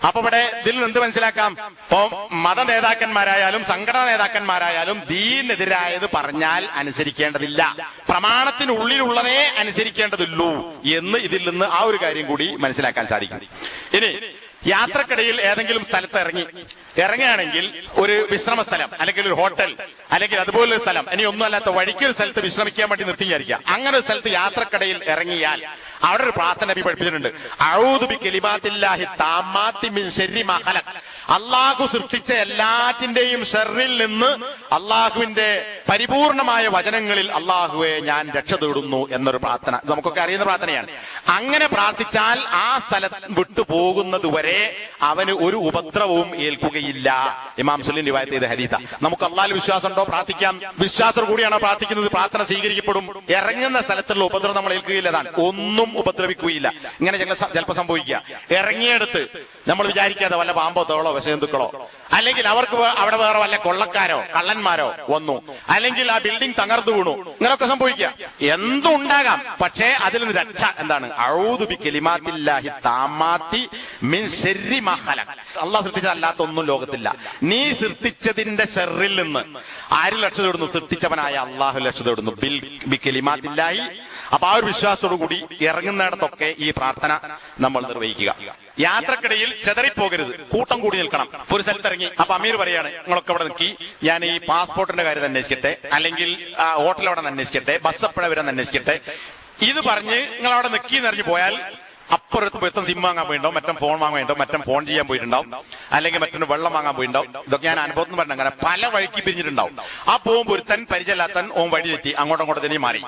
അപ്പൊ ഇവിടെ ഇതിൽ നിന്ന് എന്ത് മനസ്സിലാക്കാം? ഇപ്പൊ മത നേതാക്കന്മാരായാലും സംഘടനാ നേതാക്കന്മാരായാലും ദീനെതിരായത് പറഞ്ഞാൽ അനുസരിക്കേണ്ടതില്ല, പ്രമാണത്തിനുള്ളിലുള്ളതേ അനുസരിക്കേണ്ടതുള്ളൂ എന്ന് ഇതിൽ നിന്ന് ആ ഒരു കാര്യം കൂടി മനസ്സിലാക്കാൻ സാധിക്കും. ഇനി യാത്രക്കിടയിൽ ഏതെങ്കിലും സ്ഥലത്ത് ഇറങ്ങുകയാണെങ്കിൽ ഒരു വിശ്രമ സ്ഥലം അല്ലെങ്കിൽ ഒരു ഹോട്ടൽ അല്ലെങ്കിൽ അതുപോലൊരു സ്ഥലം, ഇനി ഒന്നും അല്ലാത്ത വഴിക്കൊരു സ്ഥലത്ത് വിശ്രമിക്കാൻ വേണ്ടി നിർത്തിയായിരിക്കാം. അങ്ങനെ ഒരു സ്ഥലത്ത് യാത്രക്കിടയിൽ ഇറങ്ങിയാൽ അവിടെ ഒരു പ്രാർത്ഥന നബി പഠിപ്പിച്ചിട്ടുണ്ട്. അഊദു ബികലിമാത്തില്ലാഹി താമ്മാത്തി മിൻ ശർരി മാ ഖലഖ്. അള്ളാഹു സൃഷ്ടിച്ച എല്ലാറ്റിന്റെയും ഷർറിൽ നിന്ന് അള്ളാഹുവിന്റെ പരിപൂർണമായ വചനങ്ങളിൽ അള്ളാഹുവെ ഞാൻ രക്ഷ തേടുന്നു എന്നൊരു പ്രാർത്ഥന നമുക്കൊക്കെ അറിയുന്ന പ്രാർത്ഥനയാണ്. അങ്ങനെ പ്രാർത്ഥിച്ചാൽ ആ സ്ഥലം വിട്ടു പോകുന്നത് വരെ അവന് ഒരു ഉപദ്രവവും ഏൽക്കുകയില്ല. ഇമാം മുസ്ലിം റിവായത്ത് ചെയ്ത ഹദീസാ. നമുക്ക് അള്ളാഹിൽ വിശ്വാസമുണ്ടോ? പ്രാർത്ഥിക്കാം. വിശ്വാസം കൂടിയാണോ പ്രാർത്ഥിക്കുന്നത്? പ്രാർത്ഥന സ്വീകരിക്കപ്പെടും. ഇറങ്ങുന്ന സ്ഥലത്തുള്ള ഉപദ്രവം നമ്മൾ ഏൽക്കുകയില്ലതാണ്. ഒന്നും ഉപദ്രവിക്കുകയില്ല. ഇങ്ങനെ ചിലപ്പോൾ സംഭവിക്കുക, ഇറങ്ങിയെടുത്ത് നമ്മൾ വിചാരിക്കാതെ വല്ല പാമ്പോ തോളോ വിഷജന്തുക്കളോ അല്ലെങ്കിൽ അവർക്ക് അവിടെ വേറെ വല്ല കൊള്ളക്കാരോ കള്ളന്മാരോ വന്നു, അല്ലെങ്കിൽ ആ ബിൽഡിംഗ് തകർന്നു വീണു, ഇങ്ങനെയൊക്കെ സംഭവിക്കുക. എന്തും ഉണ്ടാകാം. പക്ഷേ അതിൽ നിന്ന് രക്ഷ എന്താണ്? അഊദു ബികലിമാത്തില്ലാഹി താമ്മാത്തി മിൻ ശർരി മാ ഖലഖ്. അള്ളാഹ് സൃഷ്ടിച്ചതല്ലാത്ത ഒന്നും ലോകത്തില്ല. നീ സൃഷ്ടിച്ചതിന്റെ ഷർറിൽ നിന്ന് ആര് രക്ഷ തേടുന്നു? സൃഷ്ടിച്ചവനായ അള്ളാഹു രക്ഷ തേടുന്നു. ബികലിമാത്തില്ലാഹി. അപ്പൊ ആ ഒരു വിശ്വാസത്തോടു കൂടി ഇറങ്ങുന്നിടത്തൊക്കെ ഈ പ്രാർത്ഥന നമ്മൾ നിർവഹിക്കുക. യാത്രക്കിടയിൽ ചെതറിപ്പോകരുത്, കൂട്ടം കൂടി നിൽക്കണം. ഒരു സ്ഥലത്ത് ഇറങ്ങി, അപ്പൊ അമീർ പറയാണ്, നിങ്ങളൊക്കെ അവിടെ നിൽക്കി, ഞാൻ ഈ പാസ്പോർട്ടിന്റെ കാര്യം അന്വേഷിക്കട്ടെ, അല്ലെങ്കിൽ ഹോട്ടൽ അവിടെ അന്വേഷിക്കട്ടെ, ബസ് എപ്പോഴാ വരെ അന്വേഷിക്കട്ടെ. ഇത് പറഞ്ഞ് നിങ്ങൾ അവിടെ നിൽക്കി നിറഞ്ഞു പോയാൽ അപ്പുറത്ത് പോയി സിം വാങ്ങാൻ പോയിട്ടുണ്ടാവും, മറ്റും ഫോൺ വാങ്ങാൻ പോയിട്ടുണ്ടാവും, മറ്റും ഫോൺ ചെയ്യാൻ പോയിട്ടുണ്ടാവും, അല്ലെങ്കിൽ മറ്റൊരു വെള്ളം വാങ്ങാൻ പോയിട്ടുണ്ടാവും. ഇതൊക്കെ ഞാൻ അനുഭവത്തിൽ പറഞ്ഞ അങ്ങനെ പല വഴിക്ക് പിരിഞ്ഞിട്ടുണ്ടാവും. ആ പോകുമ്പോൾ ഒരുത്തൻ പരിചയമില്ലാത്തൻ ഓൻ വഴി തെറ്റി അങ്ങോട്ടും തന്നെ മാറി.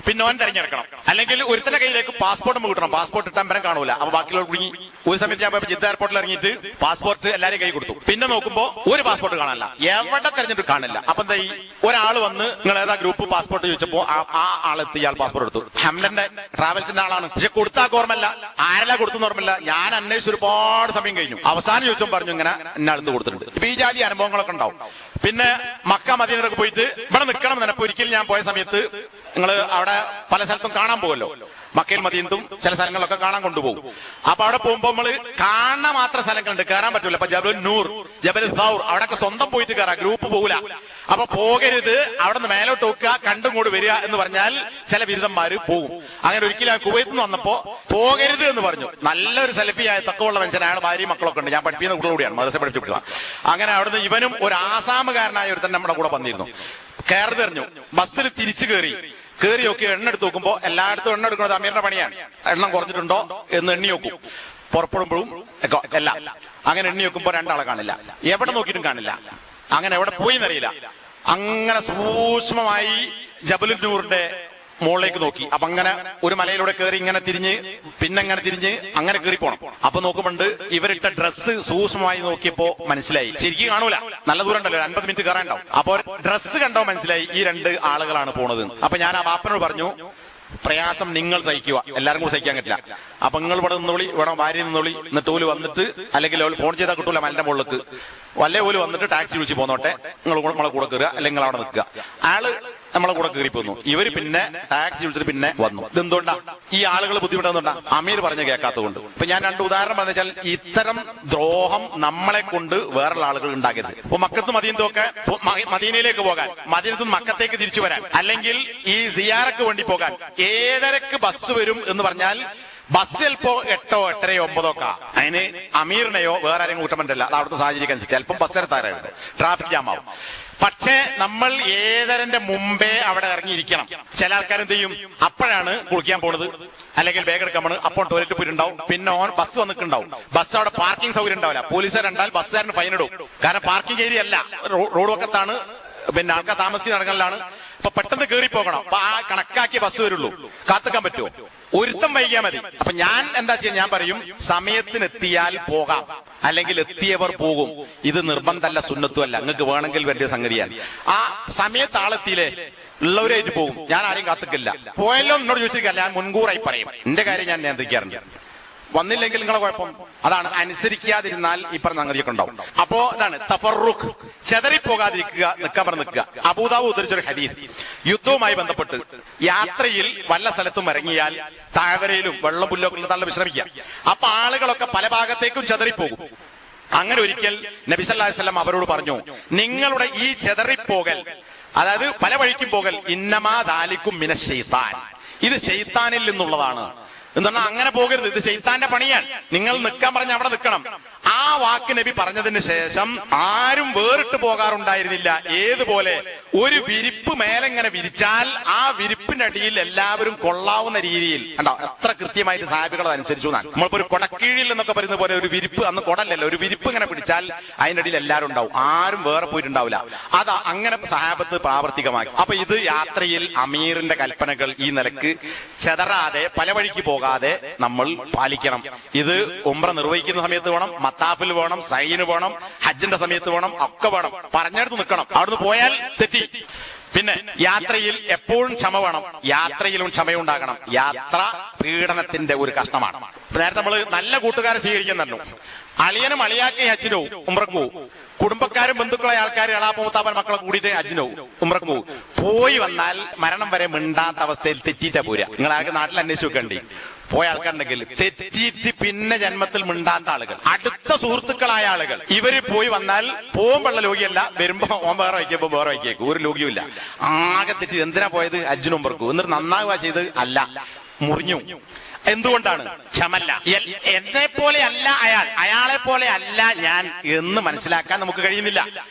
പിന്നെ ഓൻ തിരഞ്ഞെടുക്കണം. അല്ലെങ്കിൽ ഒരുത്തന്റെ കയ്യിലേക്ക് പാസ്പോർട്ട് കിട്ടണം. പാസ്പോർട്ട് ഇട്ടാൻ വരാൻ കാണൂല. അപ്പൊ ബാക്കിയുള്ള കുടുങ്ങി. ഒരു സമയത്ത് ഞാൻ ജിദ്ദ എയർപോർട്ടിൽ ഇറങ്ങിയിട്ട് പാസ്പോർട്ട് എല്ലാവരും കൈ കൊടുത്തു. പിന്നെ നോക്കുമ്പോ ഒരു പാസ്പോർട്ട് കാണാനില്ല, എവിടെ തെരഞ്ഞെടുത്ത് കാണില്ല. അപ്പൊ എന്താ, ഒരാൾ വന്ന് നിങ്ങൾ ഏതാ ഗ്രൂപ്പ് പാസ്പോർട്ട് ചോദിച്ചപ്പോ ആ ആളെത്തി, ഇയാൾ പാസ്പോർട്ട് എടുത്തു. ഹംലന്റെ ട്രാവൽസിന്റെ ആളാണ്. പക്ഷെ കൊടുത്താൽ ഓർമ്മല്ല, ആരെല്ലാം കൊടുത്തു ഓർമ്മല്ല. ഞാൻ അന്വേഷിച്ച് ഒരുപാട് സമയം കഴിഞ്ഞു. അവസാനം ചോദിച്ചോ പറഞ്ഞു ഇങ്ങനെ എന്നെ അടുത്ത് കൊടുത്തിട്ടുണ്ട്. ഇപ്പൊ ഈ ജാതി അനുഭവങ്ങളൊക്കെ ഉണ്ടാവും. പിന്നെ മക്ക മദീനത്തൊക്കെ പോയിട്ട് ഇവിടെ നിൽക്കണം എന്നപ്പോ ഒരിക്കലും ഞാൻ പോയ സമയത്ത് നിങ്ങൾ അവിടെ പല സ്ഥലത്തും കാണാൻ പോകുമല്ലോ, മക്കയിൽ മദീനത്തും ചില സ്ഥലങ്ങളിലൊക്കെ കാണാൻ കൊണ്ടുപോകും. അപ്പൊ അവിടെ പോകുമ്പോ നമ്മള് കാണാൻ മാത്രം സ്ഥലങ്ങളുണ്ട്, കയറാൻ പറ്റൂല. അപ്പൊ ജബൽ നൂർ, ജബൽ സൗർ, അവിടെയൊക്കെ സ്വന്തം പോയിട്ട് കയറാം, ഗ്രൂപ്പ് പോകൂല. അപ്പൊ പോകരുത്, അവിടെ നിന്ന് മേലോട്ട് നോക്കുക, കണ്ടും കൂടി വരിക എന്ന് പറഞ്ഞാൽ ചില ബിരുദന്മാര് പോകും. അങ്ങനെ ഒരിക്കലും കുവൈത്തിൽ നിന്ന് വന്നപ്പോ പോകരുത് എന്ന് പറഞ്ഞു. നല്ലൊരു സെൽഫിയായ തക്കമുള്ള മനുഷ്യൻ, അയാൾ ഭാര്യയും മക്കളൊക്കെ ഉണ്ട്. ഞാൻ പഠിപ്പിക്കുന്ന കുട്ടികളൂടെയാണ്, മദ്രസ പഠിപ്പിക്കുക. അങ്ങനെ അവിടുന്ന് ഇവനും ഒരു ആസാമുകാരനായ ഒരുത്തൻ നമ്മുടെ കൂടെ വന്നിരുന്നു. കയറി തെറിഞ്ഞു, ബസ്സിൽ തിരിച്ചു കയറി നോക്കി എണ്ണ എടുത്ത് നോക്കുമ്പോ എല്ലായിടത്തും എണ്ണ എടുക്കുന്നത് അമീറിന്റെ പണിയാണ്. എണ്ണം കുറഞ്ഞിട്ടുണ്ടോ എന്ന് എണ്ണി നോക്കും, പുറപ്പെടുമ്പോഴും എല്ലാം. അങ്ങനെ എണ്ണി നോക്കുമ്പോ രണ്ടാളെ കാണില്ല, എവിടെ നോക്കിയിട്ടും കാണില്ല. അങ്ങനെ എവിടെ പോയി എന്നറിയില്ല. അങ്ങനെ സൂക്ഷ്മമായി ജബലുന്നൂറിന്റെ മുകളിലേക്ക് നോക്കി. അപ്പൊ അങ്ങനെ ഒരു മലയിലൂടെ കയറി ഇങ്ങനെ തിരിഞ്ഞ് പിന്നെ അങ്ങനെ തിരിഞ്ഞ് അങ്ങനെ കയറി പോണം. അപ്പൊ നോക്കുമ്പോണ്ട് ഇവരിട്ട ഡ്രസ്സ് സൂക്ഷ്മമായി നോക്കിയപ്പോ മനസ്സിലായി, ശരിക്കും കാണൂല, നല്ല ദൂരം ഉണ്ടല്ലോ, 50 മിനിറ്റ് കയറാനുണ്ടാവും. അപ്പൊ ഡ്രസ്സ് കണ്ടോ മനസ്സിലായി ഈ 2 ആളുകളാണ് പോണത്. അപ്പൊ ഞാൻ ആ ബാപ്പനോട് പറഞ്ഞു, പ്രയാസം നിങ്ങൾ സഹിക്കുക, എല്ലാരും കൂടെ സഹിക്കാൻ പറ്റില്ല. അപ്പൊ നിങ്ങൾ ഇവിടെ നിന്നോളി, ഇവിടെ ഭാര്യ നിന്നോളി, എന്നിട്ട് ഓല് വന്നിട്ട്, അല്ലെങ്കിൽ ഫോൺ ചെയ്താൽ കിട്ടൂല മലന്റെ മുകളിലേക്ക്, വല്ല ഓല് വന്നിട്ട് ടാക്സി വിളിച്ച് പോന്നോട്ടെ, നിങ്ങൾ നമ്മളെ കൂടെ കയറുക, അല്ലെങ്കിൽ നിങ്ങൾ അവിടെ നിൽക്കുക. ആള് നമ്മളെ കൂടെ കയറി പോന്നു. ഇവര് പിന്നെ ടാക്സി വിളിച്ചിട്ട് പിന്നെ വന്നു. ഇതെന്തുകൊണ്ടാ ഈ ആളുകൾ ബുദ്ധിമുട്ടുന്നുണ്ടാ? അമീർ പറഞ്ഞ കേൾക്കാത്തതുകൊണ്ട്. ഇപ്പൊ ഞാൻ 2 ഉദാഹരണം പറഞ്ഞാൽ ഇത്തരം ദ്രോഹം നമ്മളെ കൊണ്ട് വേറെ ആളുകൾ ഉണ്ടാക്കരുത്. ഇപ്പൊ മക്കത്ത് മദീനത്തൊക്കെ മദീനയിലേക്ക് പോകാൻ, മദീനത്ത് മക്കത്തേക്ക് തിരിച്ചു വരാൻ, അല്ലെങ്കിൽ ഈ സിയാറക്ക് വേണ്ടി പോകാൻ 7:30 ബസ് വരും എന്ന് പറഞ്ഞാൽ ബസ് ചിലപ്പോ 8, 8:30, 9 അതിന് അമീറിനെയോ വേറെ ആരെങ്കിലും കൂട്ടം പറ്റില്ല. അത് അവിടുത്തെ സാഹചര്യം അനുസരിച്ച് ചിലപ്പം ബസ് എടുത്താറുണ്ട്, ട്രാഫിക് ജാം ആവും. പക്ഷേ നമ്മൾ 7:30 മുമ്പേ അവിടെ ഇറങ്ങിയിരിക്കണം. ചില ആൾക്കാർ എന്ത് ചെയ്യും, അപ്പോഴാണ് കുളിക്കാൻ പോണത്, അല്ലെങ്കിൽ ബാഗ് എടുക്കാൻ പോണത്, അപ്പോൾ ടോയ്ലറ്റ് പോയിട്ടുണ്ടാവും, പിന്നെ ബസ് വന്നിട്ടുണ്ടാവും. ബസ് അവിടെ പാർക്കിംഗ് സൗകര്യം ഉണ്ടാവില്ല. പോലീസുകാർ കണ്ടാൽ ബസ്സുകാരന് ഫൈൻ ഇടും. കാരണം പാർക്കിംഗ് ഏരിയ അല്ല, റോഡ് വക്കത്താണ്, പിന്നെ ആൾക്കാർ താമസിക്കുന്ന ഇടങ്ങളിലാണ്. അപ്പൊ പെട്ടെന്ന് കയറി പോകണം. അപ്പൊ ആ കണക്കാക്കിയ ബസ് വരുള്ളൂ. കാത്തുക്കാൻ പറ്റുമോ? ഒരുത്തം വൈകിയാൽ മതി. അപ്പൊ ഞാൻ എന്താ ചെയ്യാൻ, ഞാൻ പറയും സമയത്തിനെത്തിയാൽ പോകാം, അല്ലെങ്കിൽ എത്തിയവർ പോകും. ഇത് നിർബന്ധമല്ല, സുന്നത്തുമല്ല, നിങ്ങൾക്ക് വേണമെങ്കിൽ വേണ്ടിയ സംഗതിയാണ്. ആ സമയത്ത് ആളെത്തിയില്ലേ ഉള്ളവരായിട്ട് പോകും. ഞാൻ ആരെയും കാത്തിക്കില്ല. പോയല്ലോ എന്നോട് ചോദിച്ചിരിക്കല്ല, ഞാൻ മുൻകൂറായി പറയും. എന്റെ കാര്യം ഞാൻ നിയന്ത്രിക്കാറുണ്ട്. വന്നില്ലെങ്കിൽ നിങ്ങളെ കുഴപ്പം അതാണ്. അനുസരിക്കാതിരുന്നാൽ ഈ പറഞ്ഞ സംഗതിയൊക്കെ ഉണ്ടാവും. അപ്പോ ഇതാണ് തഫറുഖ്, ചെതറിപ്പോകാതിരിക്കുക, നിൽക്കാൻ പറഞ്ഞ് നിൽക്കുക. അബൂദാവൂദ് ഉദ്ധരിച്ചൊരു ഹദീസ്, യുദ്ധവുമായി ബന്ധപ്പെട്ട് യാത്രയിൽ വല്ല സ്ഥലത്തും ഇറങ്ങിയാൽ താഴ്വരയിലും വെള്ളം പുല്ലൊക്കെ നല്ല വിശ്രമിക്കുക. അപ്പൊ ആളുകളൊക്കെ പല ഭാഗത്തേക്കും ചെതറിപ്പോകും. അങ്ങനെ ഒരിക്കൽ നബി സല്ലല്ലാഹു അലൈഹി വസല്ലം അവരോട് പറഞ്ഞു, നിങ്ങളുടെ ഈ ചെതറിപ്പോകൽ, അതായത് പല വഴിക്കും പോകൽ, ഇന്നമാ ദാലിക്കും മിനശ് ശൈത്താൻ, ഇത് ശൈത്താനിൽ നിന്നുള്ളതാണ്. എന്താണ് അങ്ങനെ പോകരുത്, ഇത് ശൈത്താന്റെ പണിയാണ്. നിങ്ങൾ നിൽക്കാൻ പറഞ്ഞ അവിടെ നിൽക്കണം. ആ വാക്ക് നബി പറഞ്ഞതിന് ശേഷം ആരും വേറിട്ട് പോകാറുണ്ടായിരുന്നില്ല. ഏതുപോലെ ഒരു വിരിപ്പ് മേലെങ്ങനെ വിരിച്ചാൽ ആ വിരിപ്പിന്റെ അടിയിൽ എല്ലാവരും കൊള്ളാവുന്ന രീതിയിൽ കണ്ടോ, എത്ര കൃത്യമായിട്ട് സാഹിബുകൾ അനുസരിച്ചു. നമ്മളിപ്പോ ഒരു കൊടക്കീഴിൽ എന്നൊക്കെ പറയുന്ന പോലെ ഒരു വിരിപ്പ്, അന്ന് കൊടല്ലല്ലോ, ഒരു വിരിപ്പ് ഇങ്ങനെ പിടിച്ചാൽ അതിന്റെ അടിയിൽ എല്ലാവരും ഉണ്ടാവും, ആരും വേറെ പോയിട്ടുണ്ടാവില്ല. അത് അങ്ങനെ സഹാബത്ത് പ്രാവർത്തികമാക്കി. അപ്പൊ ഇത് യാത്രയിൽ അമീറിന്റെ കൽപ്പനകൾ ഈ നിലക്ക് ചെതറാതെ പല വഴിക്ക് പോകാതെ നമ്മൾ പാലിക്കണം. ഇത് ഉംറ നിർവഹിക്കുന്ന സമയത്ത് വേണം, മത്താഫിൽ വേണം, സൈന് വേണം, ഹജ്ജിന്റെ സമയത്ത് വേണം, ഒക്കെ വേണം. പറഞ്ഞെടുത്ത് നിൽക്കണം. അവിടുന്ന് പോയാൽ തെറ്റി. പിന്നെ യാത്രയിൽ എപ്പോഴും ക്ഷമ വേണം, യാത്രയിലും ക്ഷമയുണ്ടാകണം. യാത്ര പീഡനത്തിന്റെ ഒരു കഷ്ണമാണ്. നേരത്തെ നമ്മൾ നല്ല കൂട്ടുകാരെ സ്വീകരിക്കുന്നുണ്ടോ, അളിയനും അളിയാക്കി ഹജ്ജിനോ ഉംറക്കോ, കുടുംബക്കാരും ബന്ധുക്കളായ ആൾക്കാർ എളാപ്പൂത്താപ്പൻ മക്കളെ കൂടിയിട്ട് ഹജ്ജിനോ ഉംറക്കോ പോയി വന്നാൽ മരണം വരെ മിണ്ടാത്ത അവസ്ഥയിൽ തെറ്റിയിട്ടാ പോരാ. നിങ്ങൾ ആൾക്ക് നാട്ടിൽ അന്വേഷിച്ച് വെക്കണ്ടേ, പോയ ആൾക്കാരുണ്ടെങ്കിൽ തെറ്റിയിട്ട് പിന്നെ ജന്മത്തിൽ മിണ്ടാത്ത ആളുകൾ, അടുത്ത സുഹൃത്തുക്കളായ ആളുകൾ, ഇവര് പോയി വന്നാൽ പോകുമ്പോഴുള്ള ലോകിയല്ല, വരുമ്പോ ഓൻ വേറെ വയ്ക്കുമ്പോ വേറെ വയ്ക്കേക്കും, ഒരു ലോകിയുമില്ല. ആകെ തെറ്റി. എന്തിനാ പോയത്? ഹജ്ജിനും ഉംറക്കും. എന്നിട്ട് നന്നാവുക ചെയ്ത് അല്ല, മുറിഞ്ഞു. എന്തുകൊണ്ടാണ്? ക്ഷമല്ല. എന്നെ പോലെ അല്ല അയാൾ, അയാളെ പോലെ അല്ല ഞാൻ എന്ന് മനസ്സിലാക്കാൻ നമുക്ക് കഴിയുന്നില്ല.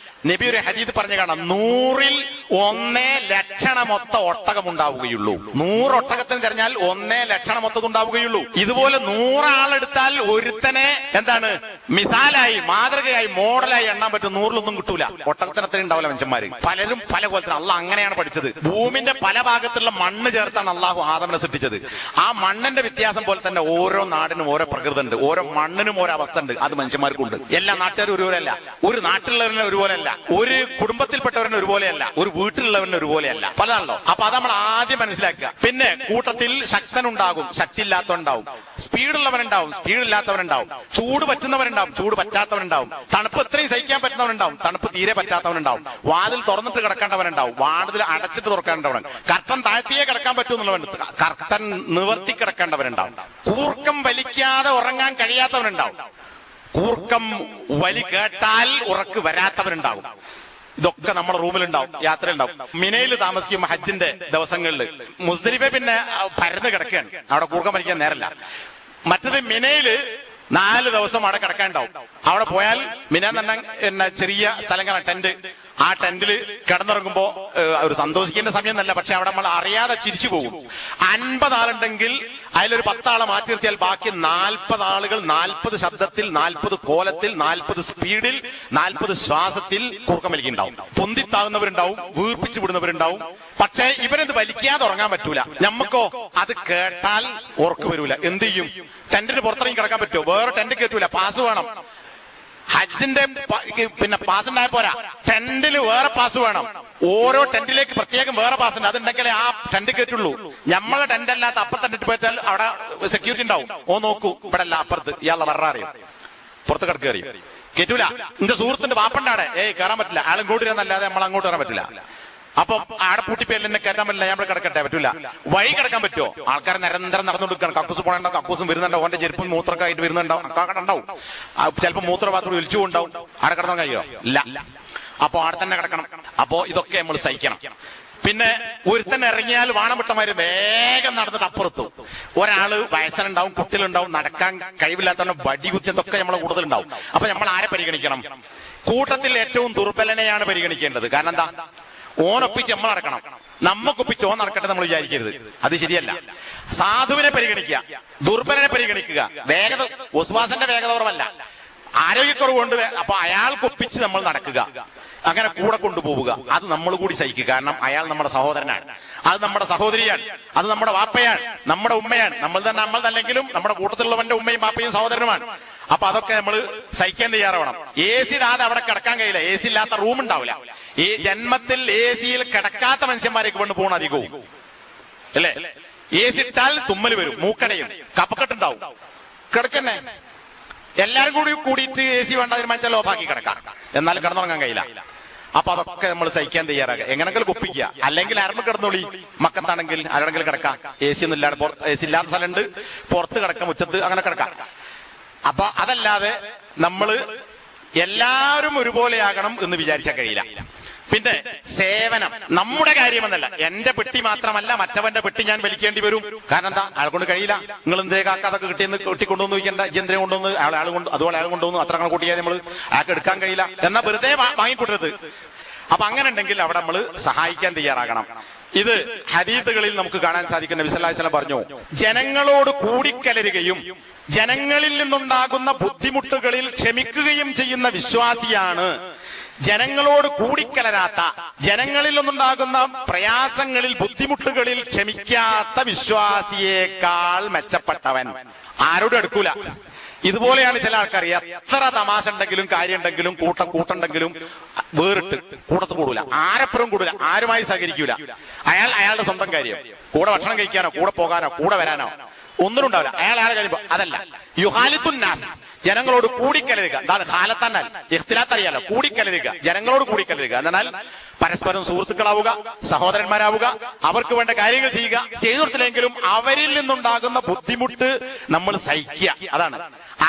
നബി ഒരു ഹദീസ് പറഞ്ഞു കാണാം, 100ൽ 1 ലക്ഷണമൊത്ത ഒട്ടകം ഉണ്ടാവുകയുള്ളൂ. 100 ഒട്ടകത്തിന് തിരഞ്ഞാൽ 1 ലക്ഷണമൊത്തത് ഉണ്ടാവുകയുള്ളൂ. ഇതുപോലെ 100 ആളെടുത്താൽ ഒരുത്തനെ എന്താണ് മിസാലായി, മാതൃകയായി, മോഡലായി എണ്ണാൻ പറ്റും. 100ലൊന്നും കിട്ടൂല. ഒട്ടകത്തിന് അത്രയും ഉണ്ടാവില്ല മനുഷ്യന്മാര്. പലരും പല കോലത്തിന്. അള്ളാഹ് അങ്ങനെയാണ് പഠിച്ചത്. ഭൂമിന്റെ പല ഭാഗത്തുള്ള മണ്ണ് ചേർത്താണ് അള്ളാഹു ആദമിനെ സൃഷ്ടിച്ചത്. ആ മണ്ണിന്റെ വ്യത്യാസം പോലെ തന്നെ ഓരോ നാടിനും ഓരോ പ്രകൃതി ഉണ്ട്, ഓരോ മണ്ണിനും ഓരോ അവസ്ഥ ഉണ്ട്. അത് മനുഷ്യന്മാർക്കുണ്ട്. എല്ലാ നാട്ടുകാരും ഒരുപോലെയല്ല, ഒരു നാട്ടിലുള്ളവരിനെ ഒരുപോലെയല്ല, ഒരു കുടുംബത്തിൽപ്പെട്ടവരനെ ഒരുപോലെയല്ല, ഒരു വീട്ടിലുള്ളവരനെ ഒരുപോലെയല്ല, പലതാണല്ലോ. അപ്പൊ അത് നമ്മൾ ആദ്യം മനസ്സിലാക്കുക. പിന്നെ കൂട്ടത്തിൽ ശക്തനുണ്ടാകും, ശക്തി ഇല്ലാത്തവരുണ്ടാവും, സ്പീഡുള്ളവരുണ്ടാവും, സ്പീഡില്ലാത്തവരുണ്ടാവും, ചൂട് പറ്റുന്നവരുണ്ടാവും, ചൂട് പറ്റാത്തവരുണ്ടാവും, തണുപ്പ് എത്രയും സഹിക്കാൻ പറ്റുന്നവരുണ്ടാവും, തണുപ്പ് തീരെ പറ്റാത്തവരുണ്ടാവും, വാതിൽ തുറന്നിട്ട് കിടക്കേണ്ടവരുണ്ടാവും, വാതിൽ അടച്ചിട്ട് തുറക്കേണ്ടവരുണ്ട്, കർട്ടൻ താഴ്ത്തിയേ കിടക്കാൻ പറ്റുമെന്നുള്ളവരുണ്ട്, കർട്ടൻ നിവർത്തി കിടക്കേണ്ടവരുണ്ടാവും, കൂർക്കം വലിക്കാതെ ഉറങ്ങാൻ കഴിയാത്തവരുണ്ടാവും, കൂർക്കം വലി കേട്ടാൽ ഉറക്ക് വരാത്തവരുണ്ടാകും. ഇതൊക്കെ നമ്മുടെ റൂമിലുണ്ടാവും, യാത്രയുണ്ടാവും. മിനയിൽ താമസിക്കും ഹജ്ജിന്റെ ദിവസങ്ങളിൽ. മുസ്ദലിഫ പിന്നെ പരന്ന് കിടക്കുകയാണ്, അവിടെ കൂർക്കം വലിക്കാൻ നേരല്ല. മറ്റത് മിനയില് 4 ദിവസം അവിടെ കിടക്കാനുണ്ടാവും. അവിടെ പോയാൽ മിന തന്നെ ചെറിയ സ്ഥലങ്ങളാണ്, ടെന്റ്. ആ ടെന്റിൽ കിടന്നിറങ്ങുമ്പോ ഒരു സന്തോഷിക്കേണ്ട സമയം എന്നല്ല, പക്ഷെ അവിടെ നമ്മൾ അറിയാതെ ചിരിച്ചു പോകും. 50 ആളുണ്ടെങ്കിൽ അതിലൊരു 10 ആളെ മാറ്റി നിർത്തിയാൽ ബാക്കി 40 ആളുകൾ 40 ശബ്ദത്തിൽ, 40 കോലത്തിൽ, 40 സ്പീഡിൽ, 40 ശ്വാസത്തിൽ കൂർക്കം വലിക്കുന്നുണ്ടാവും. പൊന്തിത്താകുന്നവരുണ്ടാവും, വീർപ്പിച്ചു വിടുന്നവരുണ്ടാവും. പക്ഷെ ഇവരെന്ത് വലിക്കാതെ ഉറങ്ങാൻ പറ്റൂല. ഞമ്മക്കോ അത് കേട്ടാൽ ഉറക്ക് വരൂല. എന്ത് ചെയ്യും? ടെന്റിന് പുറത്തിറങ്ങി കിടക്കാൻ പറ്റുമോ? വേറെ ടെന്റ് കയറ്റൂല, പാസ് വേണം. ഹജ്ജിന്റെ പിന്നെ പാസ് ഉണ്ടായ പോരാ, ടെന്റിൽ വേറെ പാസ് വേണം. ഓരോ ടെന്റിലേക്ക് പ്രത്യേകം വേറെ പാസ് ഉണ്ട്. അതുണ്ടെങ്കിലേ ആ ടെന്റ് കയറ്റുള്ളൂ. നമ്മളെ ടെന്റ് അല്ലാത്ത അപ്പുറത്തെ ടെന്റ് പോയിട്ടാൽ അവിടെ സെക്യൂരിറ്റി ഉണ്ടാവും. ഓ നോക്കൂ, ഇവിടെ അല്ല അപ്പുറത്ത്, ഇയാളെ വറ അറിയും, പുറത്ത് കിടക്ക് കയറി കയറ്റൂല. എന്റെ സുഹൃത്തിന്റെ വാപ്പണ്ടാടെ കയറാൻ പറ്റില്ല, ആളും ഇങ്ങോട്ട് വരാന്നല്ലാതെ നമ്മൾ അങ്ങോട്ട് വരാൻ പറ്റില്ല. അപ്പൊ ആടെ പൂട്ടിപ്പേരിൽ എന്നെ കയറ്റാൻ പറ്റില്ല, ഞാൻ കിടക്കട്ടെ, പറ്റൂല. വഴി കിടക്കാൻ പറ്റുമോ? ആൾക്കാർ നിരന്തരം നടന്നുകൊടുക്കണം. കക്കൂസ് പോകണുണ്ടാവും, കക്കൂസും വരുന്നുണ്ടാവും, ഓന്റെ ചെരുപ്പും മൂത്രമൊക്കെ ആയിട്ട് വരുന്നുണ്ടാവും, ഉണ്ടാവും. ചിലപ്പോൾ മൂത്രപാത്രം ഒലിച്ചു ഉണ്ടാവും. ആടെ കിടക്കാൻ കഴിയോ? ഇല്ല. അപ്പൊ ആടെ തന്നെ കിടക്കണം. അപ്പോ ഇതൊക്കെ നമ്മൾ സഹിക്കണം. പിന്നെ ഒരുത്തന്നെ ഇറങ്ങിയാൽ വാണമിട്ടമാര് വേഗം നടന്നിട്ട് അപ്പുറത്തു. ഒരാള് വയസ്സനുണ്ടാവും, കുട്ടികളുണ്ടാവും, നടക്കാൻ കഴിവില്ലാത്തവണ്ണം വടി കുത്തിയതൊക്കെ നമ്മളെ കൂടുതലുണ്ടാവും. അപ്പൊ നമ്മൾ ആരെ പരിഗണിക്കണം? കൂട്ടത്തിൽ ഏറ്റവും ദുർബലനെയാണ് പരിഗണിക്കേണ്ടത്. കാരണം എന്താ? ഓനൊപ്പിച്ച് നമ്മൾ നടക്കണം, നമ്മക്കൊപ്പിച്ച് ഓൻ നടക്കട്ടെ നമ്മൾ വിചാരിക്കരുത്. അത് ശരിയല്ല. സാധുവിനെ പരിഗണിക്കുക, ദുർബലനെ പരിഗണിക്കുക. വേഗത ഒസ്വാസന്റെ വേഗത കുറവല്ല, ആരോഗ്യക്കുറവുകൊണ്ട്. അപ്പൊ അയാൾക്കൊപ്പിച്ച് നമ്മൾ നടക്കുക, അങ്ങനെ കൂടെ കൊണ്ടുപോവുക. അത് നമ്മൾ കൂടി സഹിക്കുക. കാരണം അയാൾ നമ്മുടെ സഹോദരനാണ്, അത് നമ്മുടെ സഹോദരിയാണ്, അത് നമ്മുടെ വാപ്പയാണ്, നമ്മുടെ ഉമ്മയാണ്. നമ്മൾ തന്നെങ്കിലും നമ്മുടെ കൂട്ടത്തിലുള്ളവന്റെ ഉമ്മയും വാപ്പയും സഹോദരനുമാണ്. അപ്പൊ അതൊക്കെ നമ്മൾ സഹിക്കാൻ തയ്യാറാവണം. AC ഇടാതെ അവിടെ കിടക്കാൻ കഴിയില്ല. AC ഇല്ലാത്ത റൂം ഉണ്ടാവില്ല. ഈ ജന്മത്തിൽ AC-യിൽ കിടക്കാത്ത മനുഷ്യന്മാരേക്ക് കൊണ്ട് പോകണം അധികവും, അല്ലേ? AC ഇട്ടാൽ തുമ്മൽ വരും, മൂക്കടയും, കപ്പക്കെട്ടുണ്ടാവും. കിടക്കന്നെ എല്ലാരും കൂടിയിട്ട് AC വേണ്ട തീരുമാനിച്ചാൽ ഓഫാക്കി കിടക്കാം, എന്നാലും കിടന്നുറങ്ങാൻ കഴിയില്ല. അപ്പൊ അതൊക്കെ നമ്മൾ സഹിക്കാൻ തയ്യാറാക്കുക. എങ്ങനെങ്കിലും ഒപ്പിക്കുക. അല്ലെങ്കിൽ ആരംഭം കിടന്നോളി, മക്കത്താണെങ്കിൽ ആരെങ്കിലും കിടക്കാം. AC ഒന്നും ഇല്ലാതെ AC ഇല്ലാത്ത സ്ഥലമുണ്ട്, പുറത്ത് കിടക്കാം, മുറ്റത്ത് അങ്ങനെ കിടക്കാം. അപ്പൊ അതല്ലാതെ നമ്മള് എല്ലാവരും ഒരുപോലെയാകണം എന്ന് വിചാരിച്ചാൽ കഴിയില്ല. പിന്നെ സേവനം നമ്മുടെ കാര്യമെന്നല്ല. എന്റെ പെട്ടി മാത്രമല്ല, മറ്റവന്റെ പെട്ടി ഞാൻ വലിക്കേണ്ടി വരും. കാരണം എന്താ? അയാൾ കൊണ്ട് കഴിയില്ല. നിങ്ങൾ എന്തേ കാക്ക അതൊക്കെ കിട്ടിയെന്ന് കൊണ്ടുവന്ന് വയ്ക്കേണ്ട, യന്ത്രം കൊണ്ടുവന്ന് അയാൾ കൊണ്ട് അതുപോലെ അയാൾ കൊണ്ടുവന്നു, അത്ര അങ്ങനെ കൂട്ടിയാൽ നമ്മൾ അയാൾക്ക് എടുക്കാൻ കഴിയില്ല. എന്നാ വെറുതെ വാങ്ങിക്കൂട്ടരുത്. അപ്പൊ അങ്ങനെ ഉണ്ടെങ്കിൽ അവിടെ നമ്മൾ സഹായിക്കാൻ തയ്യാറാകണം. ഇത് ഹദീസുകളിൽ നമുക്ക് കാണാൻ സാധിക്കുന്ന നബി സല്ലല്ലാഹു അലൈഹി വസല്ലം പറഞ്ഞു, ജനങ്ങളോട് കൂടിക്കലരുകയും ജനങ്ങളിൽ നിന്നുണ്ടാകുന്ന ബുദ്ധിമുട്ടുകളിൽ ക്ഷമിക്കുകയും ചെയ്യുന്ന വിശ്വാസിയാണ് ജനങ്ങളോട് കൂടിക്കലരാത്ത, ജനങ്ങളിൽ നിന്നുണ്ടാകുന്ന പ്രയാസങ്ങളിൽ ബുദ്ധിമുട്ടുകളിൽ ക്ഷമിക്കാത്ത വിശ്വാസിയേക്കാൾ മെച്ചപ്പെട്ടവൻ. ആരോടും എടുക്കൂല. ഇതുപോലെയാണ് ചില ആൾക്കാർ. എത്ര തമാശ ഉണ്ടെങ്കിലും കാര്യം ഉണ്ടെങ്കിലും കൂട്ടുണ്ടെങ്കിലും വേറിട്ട് കൂട്ടത്ത് കൂടൂല, ആരെപ്പുറം കൂടൂല, ആരുമായി സഹകരിക്കൂല. അയാളുടെ സ്വന്തം കാര്യം, കൂടെ ഭക്ഷണം കഴിക്കാനോ കൂടെ പോകാനോ കൂടെ വരാനോ ഒന്നും ഉണ്ടാവില്ല. അയാളെ കാര്യം അതല്ല. യുഹാലിത്തുന്നാസ്, ജനങ്ങളോട് കൂടിക്കലരുക. എന്താണ് ഹാലത്തന്നാൽ? ഇഖ്തിലാത്ത് അറിയാലോ. കൂടിക്കലരുക, ജനങ്ങളോട് കൂടിക്കലരുക എന്നാൽ പരസ്പരം സുഹൃത്തുക്കളാവുക, സഹോദരന്മാരാവുക, അവർക്ക് വേണ്ട കാര്യങ്ങൾ ചെയ്യുക. ചെയ്തു കൊടുത്തില്ലെങ്കിലും അവരിൽ നിന്നുണ്ടാകുന്ന ബുദ്ധിമുട്ട് നമ്മൾ സഹിക്കുക. അതാണ്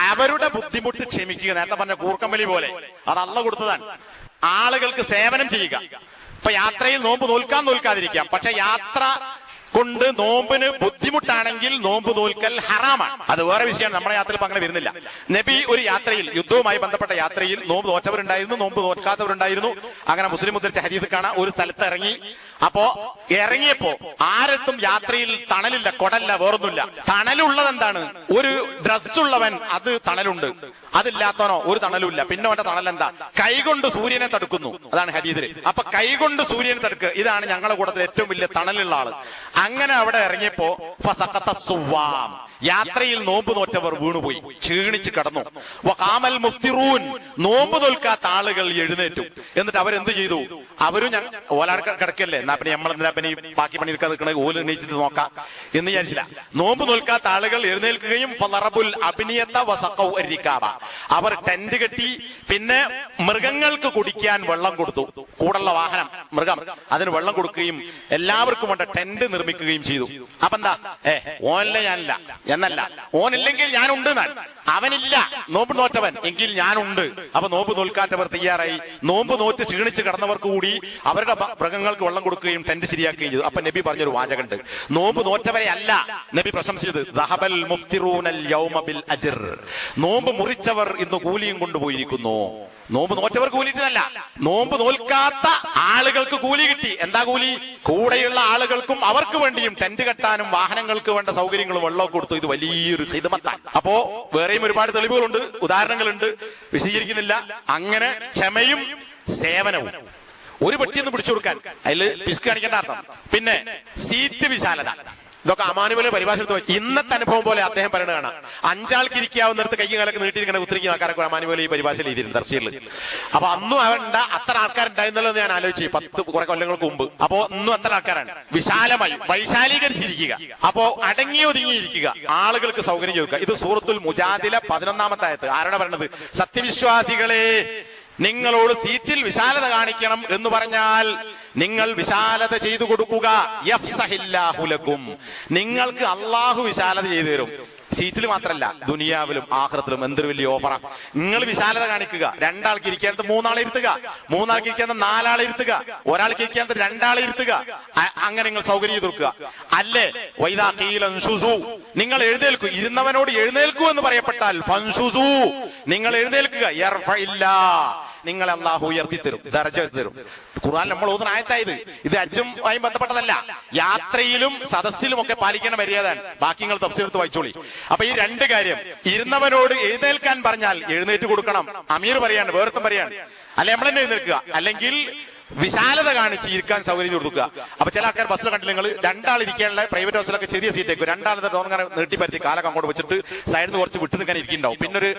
അവരുടെ ബുദ്ധിമുട്ട് ക്ഷമിക്കുക. നേരത്തെ പറഞ്ഞ കൂർക്കമ്പലി പോലെ അത് അള്ളാഹ് കൊടുത്തതാണ്. ആളുകൾക്ക് സേവനം ചെയ്യുക. ഇപ്പൊ യാത്രയിൽ നോമ്പ് നോൽക്കാതിരിക്കാം, പക്ഷെ യാത്ര കൊണ്ട് നോമ്പിന് ബുദ്ധിമുട്ടാണെങ്കിൽ നോമ്പ് നോൽക്കൽ ഹറാമാണ്. അത് വേറെ വിഷയമാണ്. നമ്മുടെ യാത്രയിൽ അങ്ങനെ വരുന്നില്ല. നബി ഒരു യാത്രയിൽ, യുദ്ധവുമായി ബന്ധപ്പെട്ട യാത്രയിൽ നോമ്പ് നോറ്റവരുണ്ടായിരുന്നു, നോമ്പ് നോൽക്കാത്തവരുണ്ടായിരുന്നു. അങ്ങനെ മുസ്ലിം ഉദ്ധരിച്ച ഹദീസ് കാണാം. ഒരു സ്ഥലത്ത് ഇറങ്ങി. അപ്പോ ഇറങ്ങിയപ്പോ ആരത്തും യാത്രയിൽ തണലില്ല, കൊടല്ല, വേറൊന്നുമില്ല. തണലുള്ളത് എന്താണ്? ഒരു ഡ്രസ്സുള്ളവൻ അത് തണലുണ്ട്, അതില്ലാത്തവനോ ഒരു തണലുമില്ല. പിന്നെ അവന്റെ തണൽ എന്താ? കൈകൊണ്ട് സൂര്യനെ തടുക്കുന്നു. അതാണ് ഹദീസിൽ. അപ്പൊ കൈകൊണ്ട് സൂര്യനെ തടുക്കുക, ഇതാണ് ഞങ്ങളുടെ കൂട്ടത്തിൽ ഏറ്റവും വലിയ തണലുള്ള ആള്. അങ്ങനെ അവിടെ ഇറങ്ങിയപ്പോ ഫസഖത സുവാം, യാത്രയിൽ നോമ്പ് നോറ്റവർ വീണുപോയി, ക്ഷീണിച്ച് കടന്നു. വഖാമൽ മുഫ്തിറൂൻ, നോമ്പ് നോൽക്കാത്ത ആളുകൾ എഴുന്നേറ്റു. എന്നിട്ട് അവരെന്ത് ചെയ്തു? അവരും ഓലാട് കിടക്കല്ലേ, എന്നാ പിന്നെ നമ്മൾ എന്തിനാ പിന്നെ ബാക്കി പണിയെടുക്കാൻ നിൽക്കണേ, ഓല് എണീച്ചിട്ട് നോക്കാം എന്ന് വിചാരിച്ചില്ല. നോമ്പ് നോൽക്കാത്ത ആളുകൾ എഴുന്നേൽക്കുകയും അവർ ടെന്റ് കെട്ടി. പിന്നെ മൃഗങ്ങൾക്ക് കുടിക്കാൻ വെള്ളം കൊടുത്തു. കൂടുള്ള വാഹനം മൃഗം, അതിന് വെള്ളം കൊടുക്കുകയും എല്ലാവർക്കും കൊണ്ട് ടെന്റ് നിർമ്മിക്കുകയും ചെയ്തു. അപ്പൊ എന്താ? ഓനില്ല ഞാനില്ല എന്നല്ല, ഓനില്ലെങ്കിൽ ഞാനുണ്ട് എന്നാണ്. അവനില്ല നോമ്പ് നോറ്റവൻ, എങ്കിൽ ഞാനുണ്ട്. അപ്പൊ നോമ്പ് നോൽക്കാത്തവർ തയ്യാറായി. നോമ്പ് നോറ്റ് ക്ഷീണിച്ച് കിടന്നവർക്ക് കൂടി അവരുടെ മൃഗങ്ങൾക്ക് വെള്ളം കൊടുക്കുകയും ടെന്റ് ശരിയാക്കുകയും ചെയ്തു. അപ്പൊ നബി പറഞ്ഞൊരു വാചകമുണ്ട്, നോമ്പ് നോറ്റവരെ അല്ല നബി പ്രശംസിച്ചത്, ദഹബൽ മുഫ്തിറൂനൽ യൗമ ബിൽ അജ്ർ, നോമ്പ് മുറിച്ചവർ ഇന്ന് കൂലിയും കൊണ്ടുപോയിരിക്കുന്നു. നോമ്പ് നോറ്റവർക്ക് കൂലി കിട്ടിയതല്ല, നോമ്പ് നോൽക്കാത്ത ആളുകൾക്ക് കൂലി കിട്ടി. എന്താ കൂലി? കൂടെയുള്ള ആളുകൾക്കും അവർക്ക് വേണ്ടിയും ടെന്റ് കെട്ടാനും വാഹനങ്ങൾക്ക് വേണ്ട സൗകര്യങ്ങളും വെള്ളമൊക്കെ കൊടുത്തു. ഇത് വലിയൊരു ഹിദ്മത്താണ്. അപ്പോ വേറെയും ഒരുപാട് തെളിവുകളുണ്ട്, ഉദാഹരണങ്ങളുണ്ട്, വിശദീകരിക്കുന്നില്ല. അങ്ങനെ ക്ഷമയും സേവനവും. ഒരു പെട്ടിയൊന്ന് പിടിച്ചു കൊടുക്കാൻ അതിൽ പിശുക്ക് കാണിക്കേണ്ട അർത്ഥം. പിന്നെ സീറ്റ് വിശാലത, ഇതൊക്കെ അമാനുവലെ പരിഭാഷ എടുത്ത് വെച്ചു. ഇന്നത്തെ അനുഭവം പോലെ അദ്ദേഹം പറയുന്നത് കാണാം. 5 ആൾക്ക് ഇരിക്കാവുന്നിടത്ത് കൈയും കാലൊക്കെ നീട്ടിയിരിക്കുന്ന ഉത്തരിക്കുന്ന ആൾക്കാരൊക്കെ അമാനുവലെ ഈ പരിഭാഷയിൽ ചെയ്തിരുന്നു തഫ്സീറിൽ. അപ്പൊ അന്നും അവരുണ്ട അത്ര ആൾക്കാരുണ്ടായിരുന്നല്ലോ എന്ന് ഞാൻ ആലോചിച്ചു 10 കുറെ കൊല്ലങ്ങൾക്ക് മുമ്പ്. അപ്പോ ഇന്നും അത്ര ആൾക്കാരാണ്. വിശാലമായി വൈശാലീകരിച്ചിരിക്കുക. അപ്പോ അടങ്ങി ഒതുങ്ങിയിരിക്കുക, ആളുകൾക്ക് സൗകര്യം ചോദിക്കുക. ഇത് സൂറത്തുൽ മുജാദില 11-ാമത്തെ ആയത്ത്. ആരാണ് പറയുന്നത്? സത്യവിശ്വാസികളെ, നിങ്ങളോട് സീറ്റിൽ വിശാലത കാണിക്കണം എന്ന് പറഞ്ഞാൽ നിങ്ങൾ വിശാലത ചെയ്തു കൊടുക്കുക. യഫ്സഹില്ലാഹു ലക്കും, നിങ്ങൾക്ക് അള്ളാഹു വിശാലത ചെയ്തു തരും. സീറ്റിൽ മാത്രമല്ല, ദുനിയാവിലും ആഖിറത്തിലും. എന്തൊരു വലിയ ഓഫറ! നിങ്ങൾ വിശാലത കാണിക്കുക. 2 ആൾക്ക് ഇരിക്കാത്ത 3 ആളെ ഇരുത്തുക, 3 ആൾക്ക് ഇരിക്കാത്ത 4 ആളെ ഇരുത്തുക, ഒരാൾക്ക് ഇരിക്കാത്ത 2 ആളെ ഇരുത്തുക. അങ്ങനെ നിങ്ങൾ സൗകര്യം ചെയ്ത് കൊടുക്കുക. അല്ലേ വൈദാ ഖീല അൻഷുസു, നിങ്ങൾ എഴുന്നേൽക്കൂ. ഇരുന്നവനോട് എഴുന്നേൽക്കൂ എന്ന് പറയപ്പെട്ടാൽ ഫൻഷുസു, നിങ്ങൾ എഴുന്നേൽക്കുക. യർഫഇല്ലാ, നിങ്ങൾ അല്ലാഹു ഉയർത്തി തരും, ദർജ തരും. ഖുർആൻ നമ്മൾ ഓതുന്ന ആയത്തായത്. ഇത് ഹജ്ജുമായി ബന്ധപ്പെട്ടതല്ല, യാത്രയിലും സദസ്സിലും ഒക്കെ പാലിക്കേണ്ട മര്യാദയാണ്. ബാക്കി നിങ്ങൾ തഫ്സീർ എടുത്ത് വായിച്ചോളി. അപ്പൊ ഈ 2 കാര്യം, ഇരുന്നവനോട് എഴുന്നേൽക്കാൻ പറഞ്ഞാൽ എഴുന്നേറ്റ് കൊടുക്കണം. അമീർ പറയാണ്, വേർത്തം പറയാണ്, അല്ലെ നമ്മൾ തന്നെ എഴുന്നേൽക്കുക. അല്ലെങ്കിൽ വിശാലത കാണിച്ച് ഇരിക്കാൻ സൗകര്യം കൊടുക്കുക. അപ്പൊ ചില ആൾക്കാർ ബസ്സിൽ കണ്ടില്ല, നിങ്ങൾ 2 ആൾ ഇരിക്കാനുള്ള പ്രൈവറ്റ് ബസ്സിലൊക്കെ ചെറിയ സീറ്റേക്കും 2 ആൾ ഡോറിങ്ങനെ നീട്ടിപ്പരത്തി കാലൊക്കെ അങ്ങോട്ട് വെച്ചിട്ട് സൈഡിൽ നിന്ന് കുറച്ച് വിട്ടു നിൽക്കാൻ ഇരിക്കുന്നുണ്ടാവും. പിന്നെ ഒരു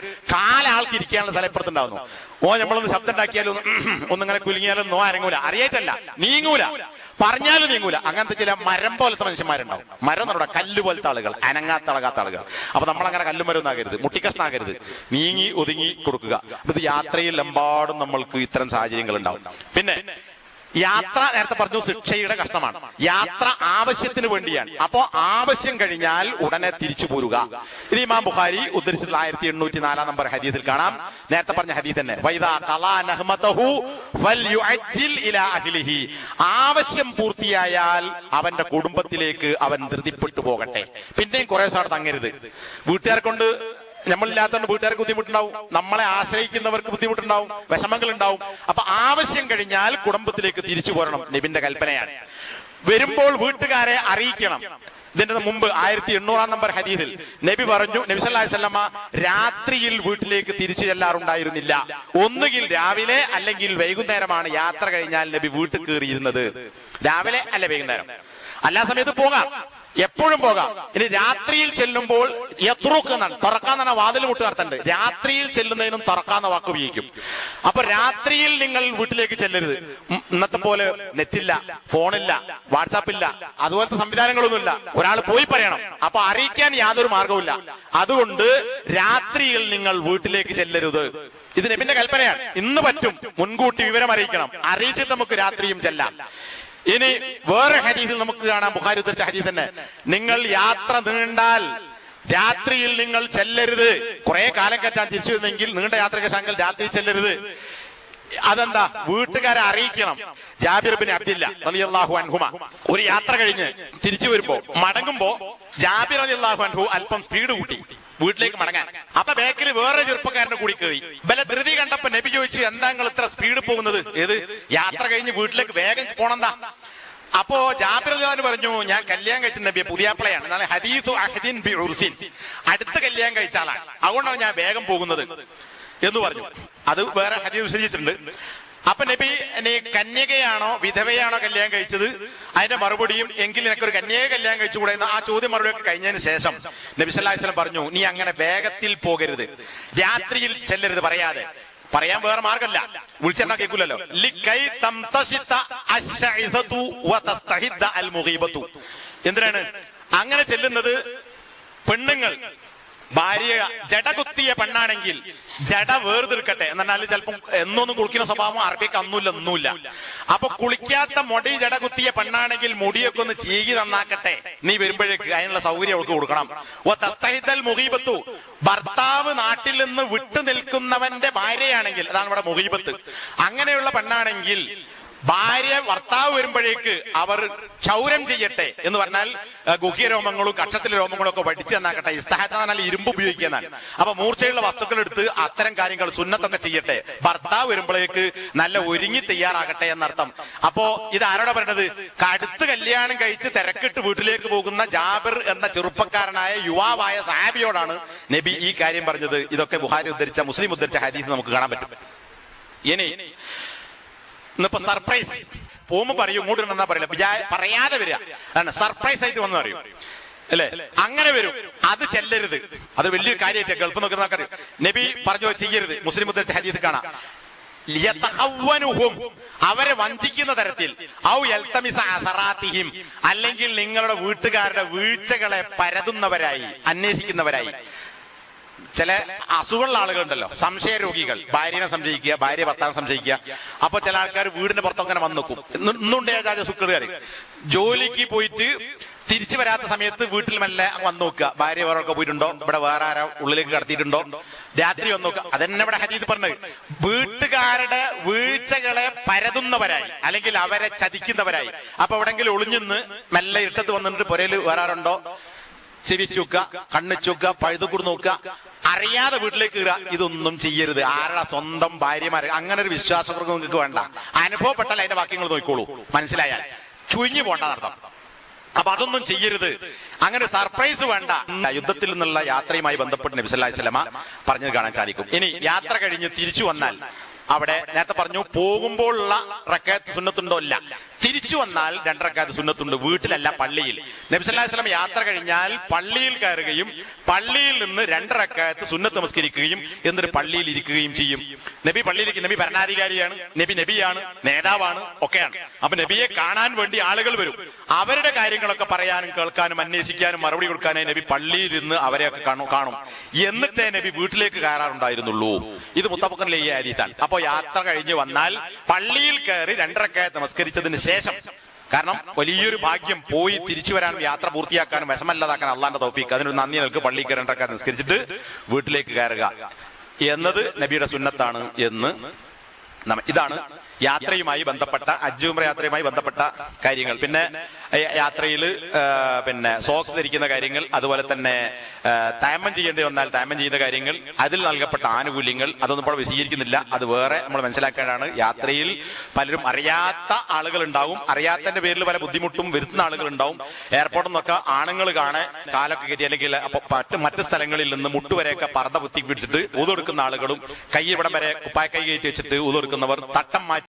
ആൾക്ക് ഇരിക്കാനുള്ള സ്ഥലം ഇപ്പുറത്തുണ്ടാവുന്നു. നമ്മളൊന്ന് ശബ്ദം ഉണ്ടാക്കിയാലും ഒന്നിങ്ങനെ കുലുങ്ങിയാലും അരങ്ങൂല, അറിയായിട്ടല്ല, നീങ്ങൂല, പറഞ്ഞാലും നീങ്ങൂല. അങ്ങനത്തെ ചില മരം പോലത്തെ മനുഷ്യന്മാരുണ്ടാവും. മരം നമ്മുടെ കല്ല് പോലത്തെ ആളുകൾ, അനങ്ങാത്തളകാത്ത ആളുകൾ. അപ്പൊ നമ്മളങ്ങനെ കല്ലും മരം ആകരുത്, മുട്ടിക്കഷ്ണാകരുത്, നീങ്ങി ഒതുങ്ങി കൊടുക്കുക. ഇത് യാത്രയിൽ എമ്പാടും നമ്മൾക്ക് ഇത്തരം സാഹചര്യങ്ങൾ ഉണ്ടാവും. പിന്നെ യാത്ര നേരത്തെ പറഞ്ഞു ശിക്ഷയുടെ കഷ്ണമാണ്. യാത്ര ആവശ്യത്തിന് വേണ്ടിയാണ്. അപ്പോ ആവശ്യം കഴിഞ്ഞാൽ ഉടനെ തിരിച്ചു പോരുക. ഇത് ഇമാം ബുഖാരി ഉദ്ധരിച്ചിട്ടുള്ള 1804 നമ്പർ ഹദീസിൽ കാണാം. നേരത്തെ പറഞ്ഞ ഹദീസ് തന്നെ, വൈദാ ഖളാ നഹ്മതഹു ഫൽയുഅജ്ജിൽ ഇലാ അഹ്ലിഹി, ആവശ്യം പൂർത്തിയായാൽ അവന്റെ കുടുംബത്തിലേക്ക് അവൻ ധൃതിപ്പെട്ടു പോകട്ടെ. പിന്നെയും കുറെ സ്ഥലത്ത് തങ്ങരുത്. വീട്ടുകാരെ കൊണ്ട് നമ്മളില്ലാത്തതുകൊണ്ട് വീട്ടുകാർക്ക് ബുദ്ധിമുട്ടുണ്ടാവും, നമ്മളെ ആശ്രയിക്കുന്നവർക്ക് ബുദ്ധിമുട്ടുണ്ടാവും, വിഷമങ്ങൾ ഉണ്ടാവും. അപ്പൊ ആവശ്യം കഴിഞ്ഞാൽ കുടുംബത്തിലേക്ക് തിരിച്ചു പോരണം, നബിന്റെ കൽപ്പനയാണ്. വരുമ്പോൾ വീട്ടുകാരെ അറിയിക്കണം. ഇതിന്റെ മുമ്പ് 1800 നമ്പർ ഹദീസിൽ നബി പറഞ്ഞു, നബി സല്ലല്ലാഹു അലൈഹി വസല്ലമ രാത്രിയിൽ വീട്ടിലേക്ക് തിരിച്ചു ചെല്ലാറുണ്ടായിരുന്നില്ല. ഒന്നുകിൽ രാവിലെ അല്ലെങ്കിൽ വൈകുന്നേരമാണ് യാത്ര കഴിഞ്ഞാൽ നബി വീട്ടിൽ കയറിയിരുന്നത്. രാവിലെ അല്ലെ വൈകുന്നേരം, എല്ലാ സമയത്ത് പോകാം, എപ്പോഴും പോകാം. ഇനി രാത്രിയിൽ ചെല്ലുമ്പോൾ യത്രുക്കെന്നാണ്, തുറക്കാന്നാണ് വാതിൽ മുട്ട് നടത്തണ്ട്. രാത്രിയിൽ ചെല്ലുന്നതിനും തുറക്കാന്ന വാക്ക് ഉപയോഗിക്കും. അപ്പൊ രാത്രിയിൽ നിങ്ങൾ വീട്ടിലേക്ക് ചെല്ലരുത്. ഇന്നത്തെ പോലെ നെറ്റില്ല, ഫോണില്ല, വാട്സാപ്പില്ല, അതുപോലത്തെ സംവിധാനങ്ങളൊന്നുമില്ല. ഒരാൾ പോയി പറയണം, അപ്പൊ അറിയിക്കാൻ യാതൊരു മാർഗവുമില്ല. അതുകൊണ്ട് രാത്രിയിൽ നിങ്ങൾ വീട്ടിലേക്ക് ചെല്ലരുത്. ഇത് നബിന്റെ കൽപ്പനയാണ്. ഇന്ന് പറ്റും, മുൻകൂട്ടി വിവരം അറിയിക്കണം, അറിയിച്ചിട്ട് നമുക്ക് രാത്രിയും ചെല്ലാം. ഇനി വേറെ ഹദീസിൽ നമുക്ക് കാണാം, ബുഖാരി ഉദ്ധരിച്ച ഹദീസ് തന്നെ, നിങ്ങൾ യാത്ര നീണ്ടാൽ രാത്രിയിൽ നിങ്ങൾ ചെല്ലരുത്. കുറെ കാലം കയറ്റാൻ തിരിച്ചു വരുന്നെങ്കിൽ നീണ്ട യാത്രയ്ക്ക് ശേഷം രാത്രി ചെല്ലരുത്. അതെന്താ? വീട്ടുകാരെ അറിയിക്കണം. ജാബിർ ബിൻ അബ്ദില്ല റളിയല്ലാഹു അൻഹുമ ഒരു യാത്ര കഴിഞ്ഞ് തിരിച്ചു വരുമ്പോ മടങ്ങുമ്പോ ജാബിർ റളിയല്ലാഹു അൻഹു അല്പം സ്പീഡ് കൂട്ടി വീട്ടിലേക്ക് മടങ്ങാൻ. അപ്പൊ ബേക്കിൽ വേറെ ചെറുപ്പക്കാരനെ കൂടി കയറി. ബല ധൃതി കണ്ടപ്പോ നബി ചോദിച്ചു, എന്താ നിങ്ങൾ ഇത്ര സ്പീഡ് പോകുന്നത്? ഏത് യാത്ര കഴിഞ്ഞ് വീട്ടിലേക്ക് വേഗം പോണെന്താ? അപ്പോ ജാബിർ റളിയല്ലാഹു അൻഹു പറഞ്ഞു, ഞാൻ കല്യാണം കഴിച്ച നബിയെ, പുതിയാപ്പിളയാണ്, എന്നാണ് ഹദീസു അഹദിൻ ബി ഉർസിൻ, അടുത്ത കല്യാണം കഴിച്ച ആളാണ്, അതുകൊണ്ടാണ് ഞാൻ വേഗം പോകുന്നത് എന്ന് പറഞ്ഞു. അത് വേറെ ഹദീസ് വിശദീകരിച്ചിട്ടുണ്ട്. അപ്പൊ നബി, നീ കന്യകയാണോ വിധവയാണോ കല്യാണം കഴിച്ചത്? അതിന്റെ മറുപടിയും, എങ്കിൽ നിനക്കൊരു കന്യക കല്യാണം കഴിച്ചുകൂടെ എന്ന ആ ചോദ്യം മറുപടിയൊക്കെ കഴിഞ്ഞതിന് ശേഷം നബി സല്ലല്ലാഹു അലൈഹി വസല്ലം പറഞ്ഞു, നീ അങ്ങനെ വേഗത്തിൽ പോകരുത്, രാത്രിയിൽ ചെല്ലരുത്. പറയാതെ പറയാൻ വേറെ മാർഗമല്ല, വിളിച്ചെന്നാ കേൾക്കൂലല്ലോ. എന്തിനാണ് അങ്ങനെ ചെല്ലുന്നത്? പെണ്ണുങ്ങൾ ഭാര്യ ജടകുത്തിയ പെണ്ണാണെങ്കിൽ ജട വേർതിരിക്കട്ടെ എന്നാലും ചിലപ്പം എന്നൊന്നും കുളിക്കുന്ന സ്വഭാവം അറബിക്ക് ഒന്നുമില്ല. അപ്പൊ കുളിക്കാത്ത മുടി ജട കുത്തിയ പെണ്ണാണെങ്കിൽ മുടിയൊക്കെ ഒന്ന് ചീകി നന്നാക്കട്ടെ, നീ വരുമ്പോഴേക്ക് അതിനുള്ള സൗകര്യം അവൾക്ക് കൊടുക്കണം. മുഹീബത്തു, ഭർത്താവ് നാട്ടിൽ നിന്ന് വിട്ടു നിൽക്കുന്നവന്റെ ഭാര്യയാണെങ്കിൽ, അതാണ് ഇവിടെ മുഹീബത്ത്, അങ്ങനെയുള്ള പെണ്ണാണെങ്കിൽ ഭാര്യ ഭർത്താവ് വരുമ്പോഴേക്ക് അവർ ക്ഷൗരം ചെയ്യട്ടെ എന്ന് പറഞ്ഞാൽ ഗുഹ്യ രോമങ്ങളും കക്ഷത്തിലെ രോമങ്ങളും ഒക്കെ വടിച്ചു തന്നാക്കട്ടെ. ഇസ്തഹാത്ത് എന്ന് പറഞ്ഞാൽ ഇരുമ്പ് ഉപയോഗിക്കുന്നതാണ്. അപ്പൊ മൂർച്ചയുള്ള വസ്തുക്കൾ എടുത്ത് അത്തരം കാര്യങ്ങൾ സുന്നത്തൊക്കെ ചെയ്യട്ടെ, ഭർത്താവ് വരുമ്പോഴേക്ക് നല്ല ഒരുങ്ങി തയ്യാറാകട്ടെ എന്നർത്ഥം. അപ്പോ ഇത് ആരോടാ പറയണത്? കടുത്ത് കല്യാണം കഴിച്ച് തിരക്കിട്ട് വീട്ടിലേക്ക് പോകുന്ന ജാബിർ എന്ന ചെറുപ്പക്കാരനായ യുവാവായ സഹാബിയോടാണ് നബി ഈ കാര്യം പറഞ്ഞത്. ഇതൊക്കെ ബുഖാരി ഉദ്ധരിച്ച, മുസ്ലിം ഉദ്ധരിച്ച ഹദീസ് നമുക്ക് കാണാൻ പറ്റും. ഇനി ഇന്നിപ്പോ സർപ്രൈസ് പോകുമ്പോ പറയും, ഇങ്ങോട്ട് എന്നാ പറയില്ല, പറയാതെ വരിക, സർപ്രൈസ് ആയിട്ട് വന്നു പറയും അല്ലെ? അങ്ങനെ വരും, അത് ചെല്ലരുത്. അത് വലിയൊരു കാര്യമായിട്ട് ഗൾഫ് നോക്കുന്ന നബി പറഞ്ഞു ചെയ്യരുത്. മുസ്ലിം ഉദ്ധരിച്ച ഹദീസ് കാണാം, അവരെ വഞ്ചിക്കുന്ന തരത്തിൽ, ഔ യൽതമിസ അഥറാത്തിഹിം, അല്ലെങ്കിൽ നിങ്ങളുടെ വീട്ടുകാരുടെ വീഴ്ചകളെ പരതുന്നവരായി, അന്വേഷിക്കുന്നവരായി. ചില അസുഖമുള്ള ആളുകളുണ്ടല്ലോ, സംശയ രോഗികൾ, ഭാര്യനെ സംശയിക്കുക, ഭാര്യ ഭർത്താവിനെ സംശയിക്കുക. അപ്പൊ ചില ആൾക്കാർ വീടിന്റെ പുറത്തൊക്കെ അങ്ങനെ വന്നു നോക്കും. ഇന്നുണ്ടേ സുഖക്കാർ ജോലിക്ക് പോയിട്ട് തിരിച്ചു വരാത്ത സമയത്ത് വീട്ടിൽ മെല്ലെ വന്നു നോക്കുക, ഭാര്യ വേറൊക്കെ പോയിട്ടുണ്ടോ, ഇവിടെ വേറെ ആരോ ഉള്ളിലേക്ക് കടത്തിയിട്ടുണ്ടോ, രാത്രി വന്നു നോക്കുക. അതെന്നെ ഇവിടെ ഹദീസ് പറഞ്ഞത്. വീട്ടുകാരുടെ വീഴ്ചകളെ പരതുന്നവരായി, അല്ലെങ്കിൽ അവരെ ചതിക്കുന്നവരായി. അപ്പൊ എവിടെങ്കിലും ഒളിഞ്ഞിന്ന് മെല്ലെ ഇരുട്ടത്ത് വന്നിട്ട് പുരയിൽ വേറെ ആരുണ്ടോ ചെവിച്ചുക്ക, കണ്ണിച്ചുക്ക, പഴുതുകൂട് നോക്കുക, അറിയാതെ വീട്ടിലേക്ക് കയറുക. ഇതൊന്നും ചെയ്യരുത്. ആരുടെ സ്വന്തം ഭാര്യമാരെ അങ്ങനെ ഒരു വിശ്വാസക്കുറവ് നിങ്ങൾക്ക് വേണ്ട. അനുഭവപ്പെട്ടാൽ അതിന്റെ വാക്യങ്ങൾ നോക്കിക്കോളൂ, മനസ്സിലായാൽ ചുഴിഞ്ഞു പോണ്ട നടത്താം. അപ്പൊ അതൊന്നും ചെയ്യരുത്. അങ്ങനെ സർപ്രൈസ് വേണ്ട. യുദ്ധത്തിൽ നിന്നുള്ള യാത്രയുമായി ബന്ധപ്പെട്ട് നബി സല്ലല്ലാഹു അലൈഹി വസല്ലമ പറഞ്ഞത് കാണാൻ സാധിക്കും. ഇനി യാത്ര കഴിഞ്ഞ് തിരിച്ചു വന്നാൽ, അവിടെ നേരത്തെ പറഞ്ഞു പോകുമ്പോഴുള്ള റക്അത്ത് സുന്നത്തുണ്ടോ? ഇല്ല. തിരിച്ചു വന്നാൽ 2 റക്അത്ത് സുന്നത്തുണ്ട്, വീട്ടിലല്ല, പള്ളിയിൽ. നബി സല്ലല്ലാഹു അലൈഹി വസല്ലം യാത്ര കഴിഞ്ഞാൽ പള്ളിയിൽ കയറുകയും പള്ളിയിൽ നിന്ന് 2 റക്അത്ത് സുന്നത്ത് നമസ്കരിക്കുകയും എന്നിട്ട് പള്ളിയിൽ ഇരിക്കുകയും ചെയ്യും. നബി പള്ളിയിലേക്ക്, നബി ഭരണാധികാരിയാണ്, നബിയാണ്, നേതാവാണ്, ഒക്കെയാണ്. അപ്പൊ നബിയെ കാണാൻ വേണ്ടി ആളുകൾ വരും. അവരുടെ കാര്യങ്ങളൊക്കെ പറയാനും കേൾക്കാനും അന്വേഷിക്കാനും മറുപടി കൊടുക്കാനായി നബി പള്ളിയിൽ നിന്ന് അവരെയൊക്കെ കാണും. എന്നിട്ടേ നബി വീട്ടിലേക്ക് കയറാറുണ്ടായിരുന്നുള്ളൂ. ഇത് മുത്തഫഖുൻ അലൈഹി ഹദീസാണ്. അപ്പൊ യാത്ര കഴിഞ്ഞ് വന്നാൽ പള്ളിയിൽ കയറി 2 റക്അത്ത് നമസ്കരിച്ചതിന് ശേഷം, കാരണം വലിയൊരു ഭാഗ്യം, പോയി തിരിച്ചു വരാനും യാത്ര പൂർത്തിയാക്കാനും വിഷമല്ലാതാക്കാൻ അള്ളാന്റെ തൗഫീഖ്, അതിനൊരു നന്ദി നൽകി പള്ളിയിൽ കയറി 2 റക്അത്ത് നിസ്കരിച്ചിട്ട് വീട്ടിലേക്ക് കയറുക എന്നത് നബിയുടെ സുന്നത്താണ് എന്ന് ഇതാണ് യാത്രയുമായി ബന്ധപ്പെട്ട, ഹജ്ജ് ഉംറ യാത്രയുമായി ബന്ധപ്പെട്ട കാര്യങ്ങൾ. പിന്നെ യാത്രയിൽ സോക്സ് ധരിക്കുന്ന കാര്യങ്ങൾ, അതുപോലെ തന്നെ തയമ്മം ചെയ്യേണ്ടി വന്നാൽ തയമ്മം ചെയ്യുന്ന കാര്യങ്ങൾ, അതിൽ നൽകപ്പെട്ട ആനുകൂല്യങ്ങൾ, അതൊന്നും ഇപ്പോൾ വിശദീകരിക്കുന്നില്ല. അത് വേറെ നമ്മൾ മനസ്സിലാക്കേണ്ടതാണ്. യാത്രയിൽ പലരും അറിയാത്ത ആളുകൾ ഉണ്ടാവും, അറിയാത്തതിന്റെ പേരിൽ പല ബുദ്ധിമുട്ടും വരുത്തുന്ന ആളുകൾ ഉണ്ടാവും. എയർപോർട്ടിൽ നിന്നൊക്കെ ആണുങ്ങൾ കാണെ കാലൊക്കെ കയറ്റി, അല്ലെങ്കിൽ മറ്റ് സ്ഥലങ്ങളിൽ നിന്ന് മുട്ടുവരെയൊക്കെ പർദ്ദ കുത്തി പിടിച്ചിട്ട് ഊതെടുക്കുന്ന ആളുകളും, കൈ ഇവിടം വരെ കുപ്പായ കൈ കയറ്റി വെച്ചിട്ട് ഊതെടുക്കുന്നവർ, തട്ടം മാറ്റി